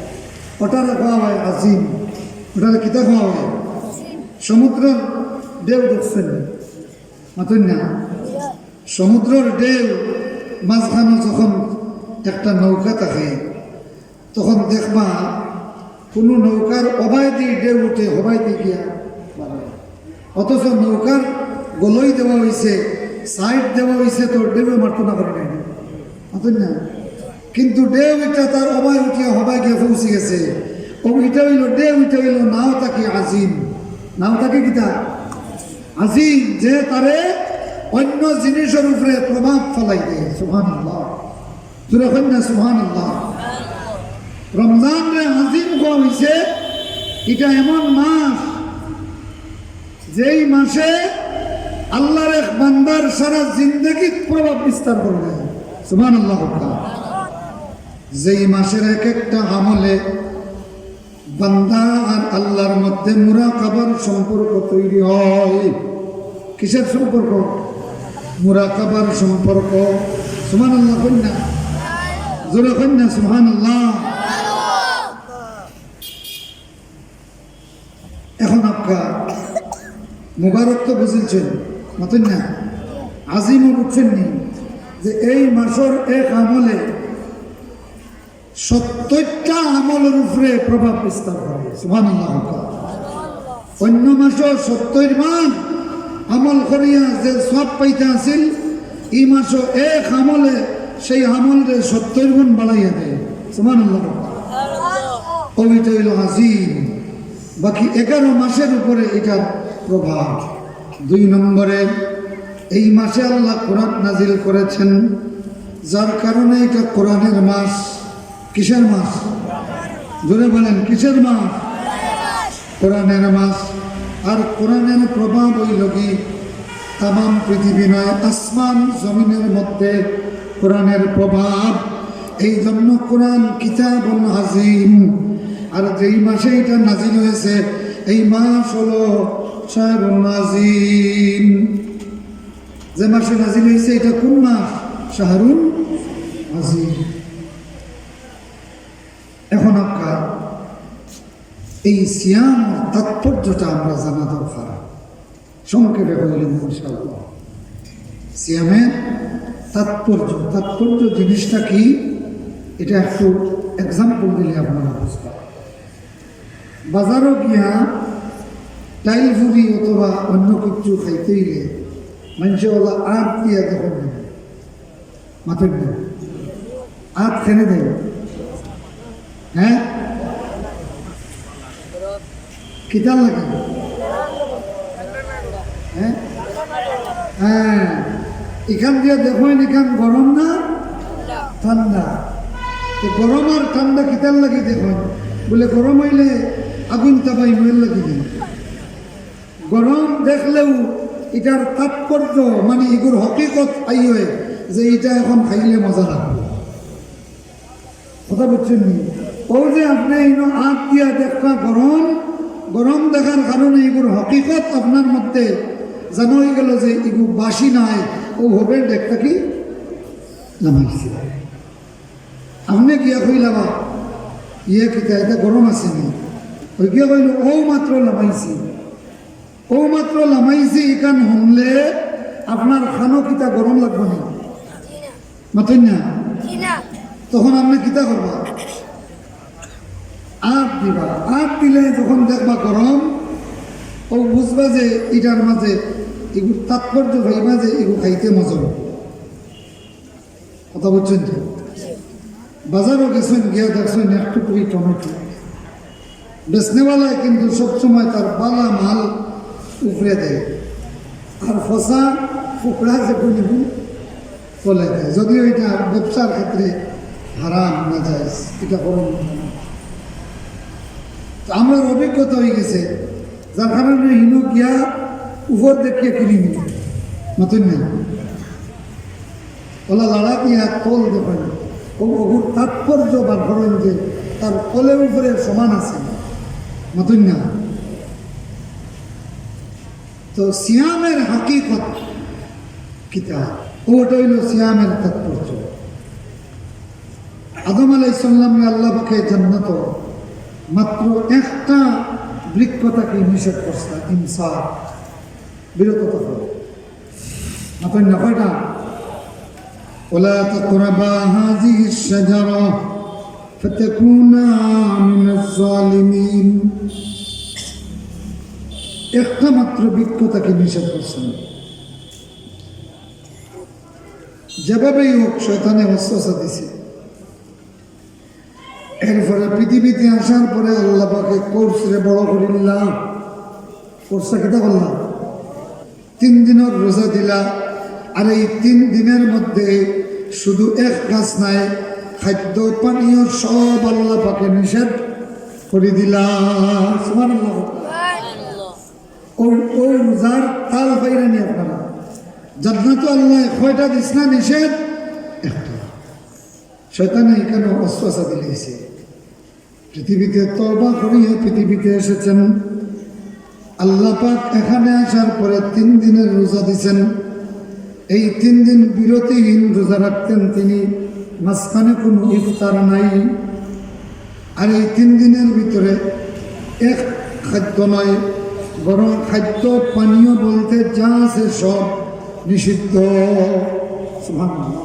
ওটারে খাওয়া হয় আজিম। ওটারে কিতা খাওয়া হয়? সমুদ্র ঢেউ দেখছেন মাতুন না? সমুদ্রের ঢেউ মাঝখানে যখন একটা নৌকা থাকে তখন দেখবা কোনো নৌকার অবায় দিয়ে ঢেউ উঠে হবাই দিয়ে গিয়া, অথচ নৌকার গলই দেওয়া হয়েছে, সাইড দেওয়া হয়েছে, তো ঢেউয়ে মারতো না করে নাই মাতুন না? কিন্তু ঢেউ এটা তার অবায় উঠিয়া হবাই গিয়ে পৌঁছে গেছে। ও এটা হইল ঢেউ, এটা হইল নাও তাকে আজিম। নাও তাকে কিতা আজিম, যে তারে অন্য জিনিসের উপরে প্রভাব ফেলাই দেয়। সুবহানাল্লাহ, তুলে কন্যা সুবহানাল্লাহ। রমজান রে আজিম কোয়া হয়েছে, এটা এমন মাস যেই মাসে আল্লাহর এক বান্দার সারা জিন্দগি প্রভাব বিস্তার করবে। সুবহানাল্লাহ। যেই মাসের এক একটা আমলে বান্দা আর আল্লাহর মধ্যে মুরাকাবার সম্পর্ক তৈরি হয়। কিসের সম্পর্ক? মুরাকাবার সম্পর্ক। সুবহানাল্লাহ কন্যা, জোরে কন্যা সুবহানাল্লাহ। এখন আপনার মুবারক তো বুঝেছেন মতন না? আজিমও বুঝছেন নি যে এই মাসের এক আমলে 70টা আমলের উপরে প্রভাব বিস্তার করে। সুবহানাল্লাহ। অন্য মাসে 70 মান আমল করিয়া যে সব পাইতে আসিল, এই মাসে এক আমলে সেই আমলরে 70 গুণ বাড়াইয়া দেয়। সুবহানাল্লাহ। ওইটা হইল আজিম। বাকি 11 মাসের উপরে এটার প্রভাব। 2 নম্বরে এই মাসে আল্লাহ কোরআন নাজিল করেছেন, যার কারণে এটা কোরআনের মাস। কিসের মাস? জোরে বলেন, কিসের মাস? কোরআনের মাস। আর কোরআনের প্রভাব হইল কি তামাম পৃথিবী নয়, আসমান জমিনের মধ্যে কোরআনের প্রভাব। এই জন্য কোরআন কিতাবুল আজিম। আর যেই মাসে এটা নাজিল হয়েছে এই মাস হলো শাহরুল আজিম। যে মাসে নাজিল হয়েছে এটা কোন মাস? শাহরুল আজিম। এখন আপনার এই সিয়াম তাৎপর্যটা আমরা জানা দরকার। সংক্ষেপে বললেন ইনশাআল্লাহ। সিয়ামের তাৎপর্য জিনিসটা কি, এটা একটু এক্সাম্পল দিলে আপনারা বুঝবেন। বাজারও গিয়া টাইল ফুরি অথবা অন্য কিছু খাইতে গেলে মানুষে ওলা আট দিয়া দেখেন মাথা আট খেনে দেয়। হ্যাঁ, কিতাল লাগে। হ্যাঁ হ্যাঁ, এখান দিয়ে দেখেন এখান গরম না ঠান্ডা। গরম আর ঠান্ডা কিতাল লাগে দেখুন, বলে গরম হইলে আগুন তাপাই ময়ের লাগে দেন। গরম দেখলেও এটার তাৎপর্য মানে এগুর হকিকত আই হয় যে এটা এখন খাইলে মজা লাগবে। কথা বলছেন নি? ও যে আপনি আগ দিয়া দেখা গরম দেখার কারণে এগুর হকিকত আপনার মধ্যে জানা হয়ে গেল যে এগুলো বাসি নাই, ও হবে দেখতে কি নামাইছে। আপনি গিয়া কইলাবা ইয়ে কিতা এটা গরম আসেনি, ওই গিয়া কইল ও মাত্র লামাইছি এখান শুনলে আপনার খানো কিতা গরম লাগবে না মাতই না? তখন আপনি কিতা করবা? আট দিবা। আট দিলে যখন দেখবা গরম, ও বুঝবা যে এটার মাঝে এগুলো তাৎপর্য ভাইবা যে এগুলো খাইতে মজা হবে। কথা বলছেন তো? বাজারও গেছেন, গিয়া দেখছেন একটু করে টমেটো বেচনেওয়ালায় কিন্তু সবসময় তার বালা মাল উপরে দেয়, আর ফসা ফুকড়া যে কোনো চলে দেয়। যদিও এটা ব্যবসার ক্ষেত্রে হারাম না যায়, এটা করুন। আমার অভিজ্ঞতা হয়ে গেছে, যার কারণে হিনো গিয়া উপর দেখিয়ে কিনি নিল মতন না ওলা লড়া দিয়া তল দেখেন ওগুর তাৎপর্য বা ধরেন যে তার তলের উপরে সমান আছে মতন না। তো সিয়ামের হাকিকত কিতা, ওটা হইল সিয়ামের তাৎপর্য। আদম আলাইহিস সালামকে আল্লাহ পাকে জান্নাত মাত্র একটা বৃক্ষ তাকে নিষেধ করছে, ইনসাফ, বিরত থাকো। আপনার না কয়টা? ওয়ালা তাকরাবা হাযিহি আশ-শাজারা ফাতাকুনা মিনাজ জালিমিন। একটা মাত্র বৃক্ষ তাকে নিষেধ করছেন। যেভাবেই হোক শয়তানে ওয়াসওয়াসা দিছে। এরপরে পৃথিবীতে আসার পরে আল্লাহ পাকে কোর্সরে বড় করিলাম, কোর্সটা কেটা করলাম, 3 দিনের রোজা দিলা। আর এই 3 দিনের মধ্যে শুধু এক কাজ নাই, খাদ্য পানীয় সব আল্লাহ পাকে নিষেধ করে দিলাম। সুবহানাল্লাহ। ওই রোজার তাল পাইরানি আপনারা। জান্নাত আল্লাহ কয়টা দিস না নিষেধ? একটা। শয়তানে এখানে ওয়াসওয়াসা দিয়েছে। পৃথিবীতে তওবা করিয়ে পৃথিবীতে এসেছেন। আল্লাহ পাক এখানে আসার পরে 3 দিনের রোজা দিয়েছেন। এই 3 দিন বিরতিহীন রোজা রাখতেন তিনি, মাঝখানে কোনো ইফতার নাই। আর এই 3 দিনের ভিতরে এক খাদ্য নয়, বরং খাদ্য পানীয় বলতে যা আছে সব নিষিদ্ধ। সুবহানাল্লাহ।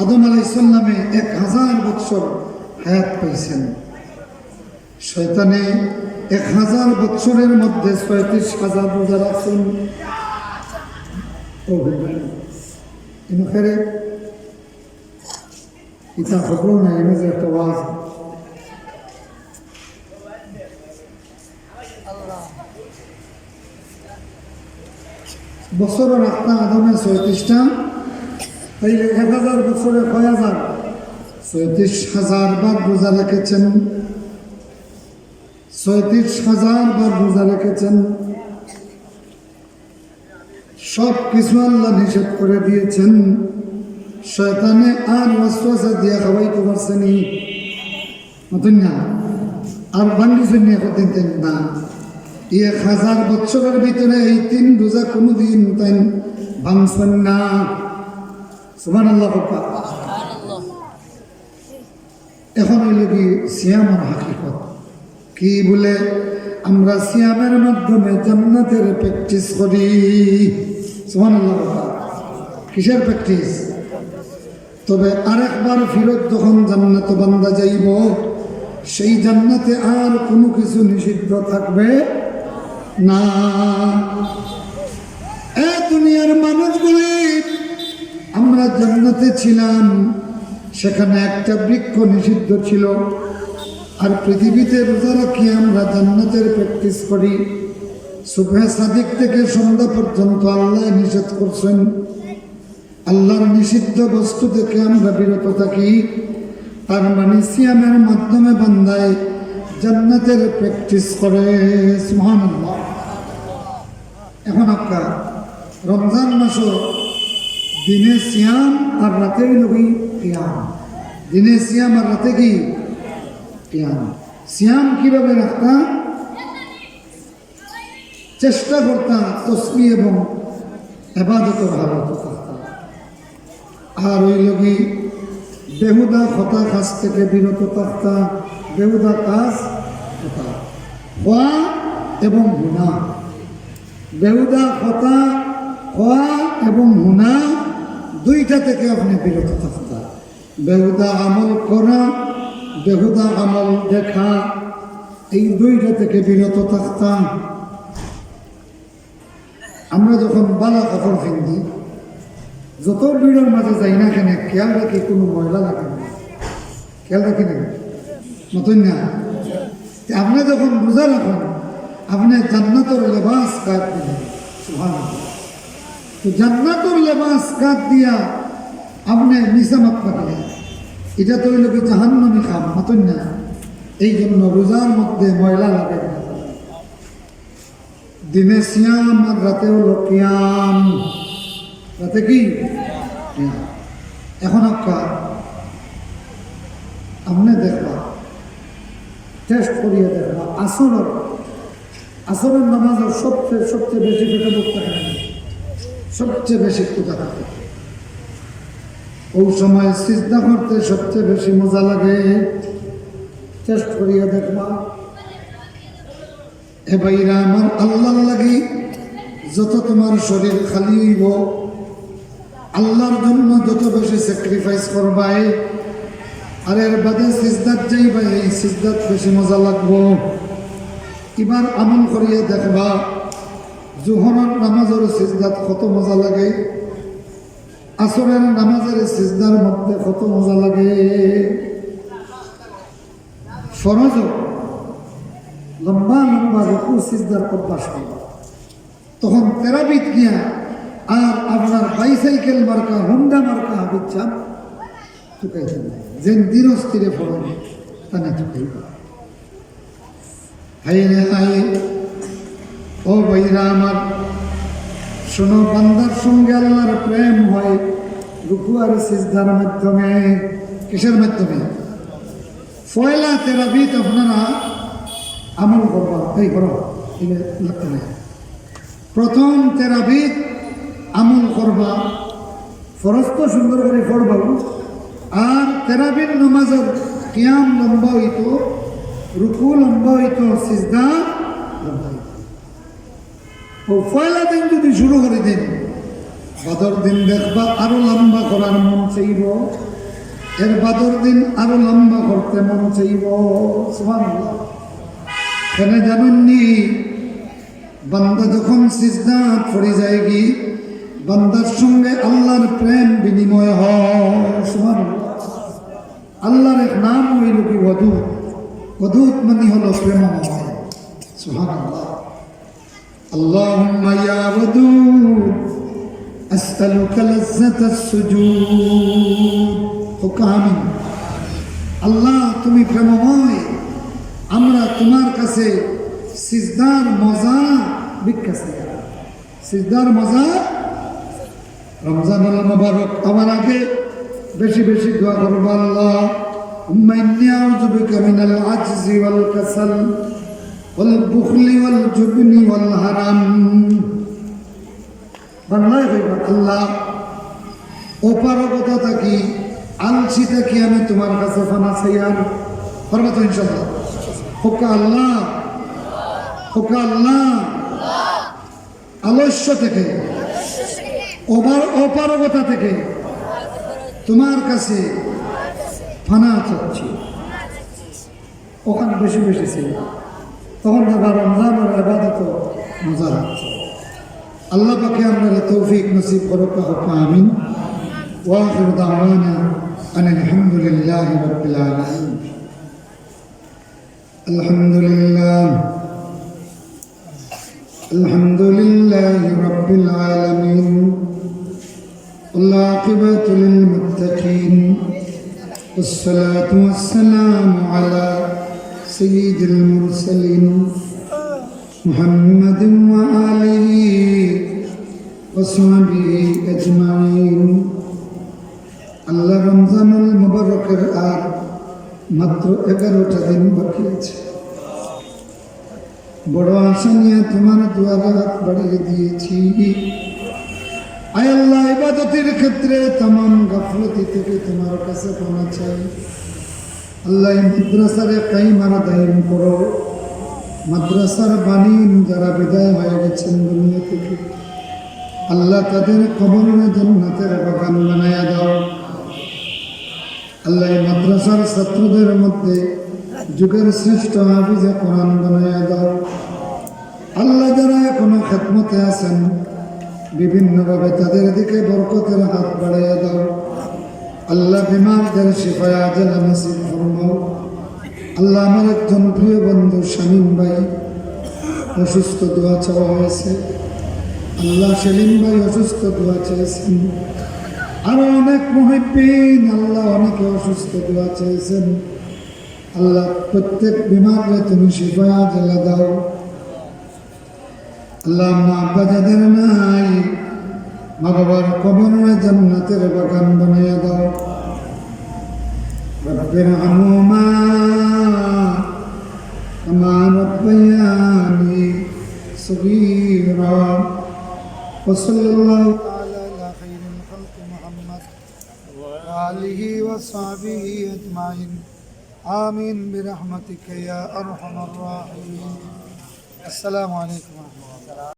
আদম আলাইহিস সালামে 1000 বছর হায়াত পাইছেন। শয়তানে 1000 বছরের মধ্যে 36,000 রোজা রাখছেন। ও ইনখেরে ইতা খবর না, এনে যে একটা ওয়াজ বছর রাখতা আদমে 36টা, তাইলে 1000 বছরে 6000, 36,000 বার রোজা রেখেছেন। 36,000 বার রোজা রেখেছেন। সব কিছু আল্লাহ নিষেধ করে দিয়েছেন। শয়তানে আর ওয়াসওয়াসা দিয়ে খাওয়াইতে পারছেনি মতন না, আর বান্ডিছেন একদিন না। 1000 বছরের ভিতরে এই 3 রোজা কোনোদিন তাই ভাঙছেন না। সুবহানাল্লাহ। এখন হইল কি সিয়ামের হাকিকত কি বলে? আমরা সিয়ামের মাধ্যমে জান্নাতের প্র্যাকটিস করি। সুবহানাল্লাহ। কিসের প্র্যাকটিস? তবে আরেকবার ফিরত যখন জান্নাত বান্দা যাইব, সেই জান্নাতে আর কোনো কিছু নিষিদ্ধ থাকবে না। এ দুনিয়ার মানুষগুলি, আমরা জান্নাতে ছিলাম, সেখানে একটা বৃক্ষ নিষিদ্ধ ছিল। আর পৃথিবীতে রোজা রাখি আমরা জান্নাতের প্র্যাকটিস করি। সুবহে সাদিক থেকে সন্ধ্যা পর্যন্ত আল্লাহ নিষেধ করছেন। আল্লাহর নিষিদ্ধ বস্তু থেকে আমরা বিরত থাকি। তার মানে সিয়ামের মাধ্যমে বান্দায় জান্নাতের প্র্যাকটিস করে। সুবহানাল্লাহ। এখন আপনার রমজান মাস দিনে সিয়াম আর রাতে লগি কিয়াম। দিনে সিয়াম আর রাতে কি কিয়াম। সিয়াম কিভাবে রাখতা? চেষ্টা করতা তসবিহ এবং ইবাদতের হালত থাকতা। আর ওই লগি বেহুদা কথা কাজ থেকে বিরত থাকতা। বেহুদা কাজ কথা খোয়া এবং গুনাহ। বেহুদা কথা খোয়া এবং গুনাহ দুইটা থেকে আপনি বিরত থাকতা। বেহুদা আমল করা, বেহুদা আমল দেখা, এই দুইটা থেকে বিরত থাকতাম। আমরা যখন বালা কাপড় কিনি, যত ভিড়ের মাঝে যাই না কেন, খেয়াল রাখি কোনো ময়লা লাগে না। খেয়াল রাখি না মতন না। আপনি যখন রোজা রাখেন, আপনি জান্নাতের লেবাস কাট দিলেন। সুবহানাল্লাহ। তো জান্নাতের লেবাস কাট দিয়া আপনি নিসামাত পাঠালেন, এটা তো হইল কি জাহান্নামী খাম মতন না। এই জন্য রোজার মধ্যে ময়লা লাগে না। দিনে সিয়াম আর রাতে হলো কিয়াম। রাতে কি? এখন আপনি দেখবা, টেস্ট করিয়ে দেখবা, আসরের আসরের নামাজের সবচেয়ে বেশি পেটে ঢুকতে হয় না, সবচেয়ে বেশি ক্ষুধা থাকে। ওই সময় সিজদা করতে সবচেয়ে বেশি মজা লাগে। চেষ্টা করিয়া দেখবা এ ভাইরা আমার, আল্লাহর লাগি যত তোমার শরীর খালি হইব, আল্লাহর জন্য যত বেশি স্যাক্রিফাইস করবাই, আর এর বাদে সিজদাত যাইবা, এই সিজদাত বেশি মজা লাগবো। এবার আমল করিয়া দেখবা জোহরের নামাজের সিজদাত কত মজা লাগে, আসরের নামাজের সিজদার মধ্যে কত মজা লাগে। ফরজ লম্বা লম্বা রুকু সিজদার অভ্যাস করবা, তখন তেরাবিত গিয়া আর আপনার বাইসাইকেল মার্কা হোন্ডা মার্কা হাবিজ চাপ চুকাইতে নাই, যেন ধীরস্থিরে ফরজ তানে চুকাইবা। হাই রে হাই, ও ভাইরা আমার, শোনো, বান্দার সঙ্গে আল্লাহর প্রেম হয় রুকু আর সিজদার মাধ্যমে। কিসের মাধ্যমে? পয়লা তেরাবিত আপনারা আমল করবা, এই করো, লাগতে নাই। প্রথম তেরাবিত আমল করবা, ফরজ তো সুন্দর করে পড়বা, আর তেরাবির নামাজের কিয়াম লম্বা হইত, রুকু লম্বা হইত, সিজদা লম্বা হইত। ও পয়লা দিন যদি শুরু করে দিন, বাদর দিন দেখবা আরো লম্বা করার মন চাইব, এর বাদর দিন আরো লম্বা করতে মন চাইব। সুবহানাল্লাহ। কেন জানেননি? বান্দা যখন সিজদা পড়ে যায় কি, বান্দার সঙ্গে আল্লাহর প্রেম বিনিময় হয়। সুবহানাল্লাহ। আল্লাহর এক নাম হইল কি? ওয়াদুদ। ওয়াদুদ মানে হলো প্রেমময়। সুবহানাল্লাহ। আল্লাহুম্মা ইয়া ওয়াদুদ আসআলুকা লাজ্জাতাস সুজুদ। হুকামিন, আল্লাহ তুমি প্রেমময়, আমরা তোমার কাছে সিজদার মজা ভিক্ষা চাই। সিজদার মজা। রমজানুল মুবারক আমার আগে বেশি বেশি দোয়া করবো, আল্লাহুম্মা ইন্নী আউযু বিকা মিনাল আজজি ওয়াল কাসাল ওয়াল বুখলি ওয়াল জুবনি ওয়াল হারাম। বাংলায় কইবা, আল্লাহ অপারগতা থাকি, আলসি থাকি আমি তোমার কাছে ফানা চাই। আর পারবা তো ইনশাআল্লাহ? হোকা আল্লাহ, হোকা আল্লাহ। আলস্য থেকে, অপারগতা থেকে তোমার কাছে ফানা চাচ্ছি। ওখানে বেশি বেশি ছিল, তখন আবার রমজানের ইবাদত মজা হচ্ছে। আল্লাহ পাকে আপনারা তৌফিক নসিব করুক, হোকা আমিন। ওয়া আখিরু দাওয়ানা আনিল হামদুলিল্লাহি রাব্বিল আলামিন। আলহামদুলিল্লাহ, আলহামদুলিল্লাহি রাব্বিল আলামিন। ওয়াল আকিবাতু লিল মুত্তাকিন। والصلاة والسلام على سيد المرسلين محمد وآله وصحبه أجمعين। আল্লাহ রমজানুল মুবারকের আর মাত্র 11টা দিন বাকি আছে। বড় আশা নিয়ে তোমার দুয়ারে হাত বাড়িয়ে দিয়েছি। আয় আল্লাহ, ইবাদতের ক্ষেত্রে तमाम গাফলতি থেকে তোমার কাছে ক্ষমা চাই। আল্লাহ মাদ্রাসারে কাইমারা দায়ম করো। মাদ্রাসার বাণীন যারা বিদায় হয়ে গেছেন দুনিয়া থেকে, আল্লাহ তাদের কবরে জান্নাতের বাগান বানায়া দাও। আল্লাহ মাদ্রাসার ছাত্রদের মধ্যে যুগের শ্রেষ্ঠ হাফিজে কোরআন বানায়া দাও। আল্লাহ যারা এখনো খেদমতে আছেন, বিভিন্নভাবে তাদের দিকে বরকতের হাত বাড়াইয়া দাও। আল্লাহ বিমারদের শিফায়ে আজেলা নসিব ফরমাও। আল্লাহ আমার একজন প্রিয় বন্ধু শামীম ভাই অসুস্থ, দোয়া চাওয়া হয়েছে। আল্লাহ সেলিম ভাই অসুস্থ, দোয়া চেয়েছেন। আরো অনেক মুহিব্বিন আল্লাহ অনেকে অসুস্থ, দোয়া চেয়েছেন। আল্লাহ প্রত্যেক বিমারে তুমি শিফায়ে আজেলা দাও। আল্লাহ মা আব্বা যাদের নাই, মা বাবার কবরে জান্নাতের বাগান বানাইয়া দাও। রব্বিরহামহুমা কামা রাব্বায়ানি صغيرا وصلى الله تعالى على خير الخلق محمد وآله وصحبه أجمعين آمين برحمتك يا أرحم الراحمين. السلام عليكم ورحمة الله.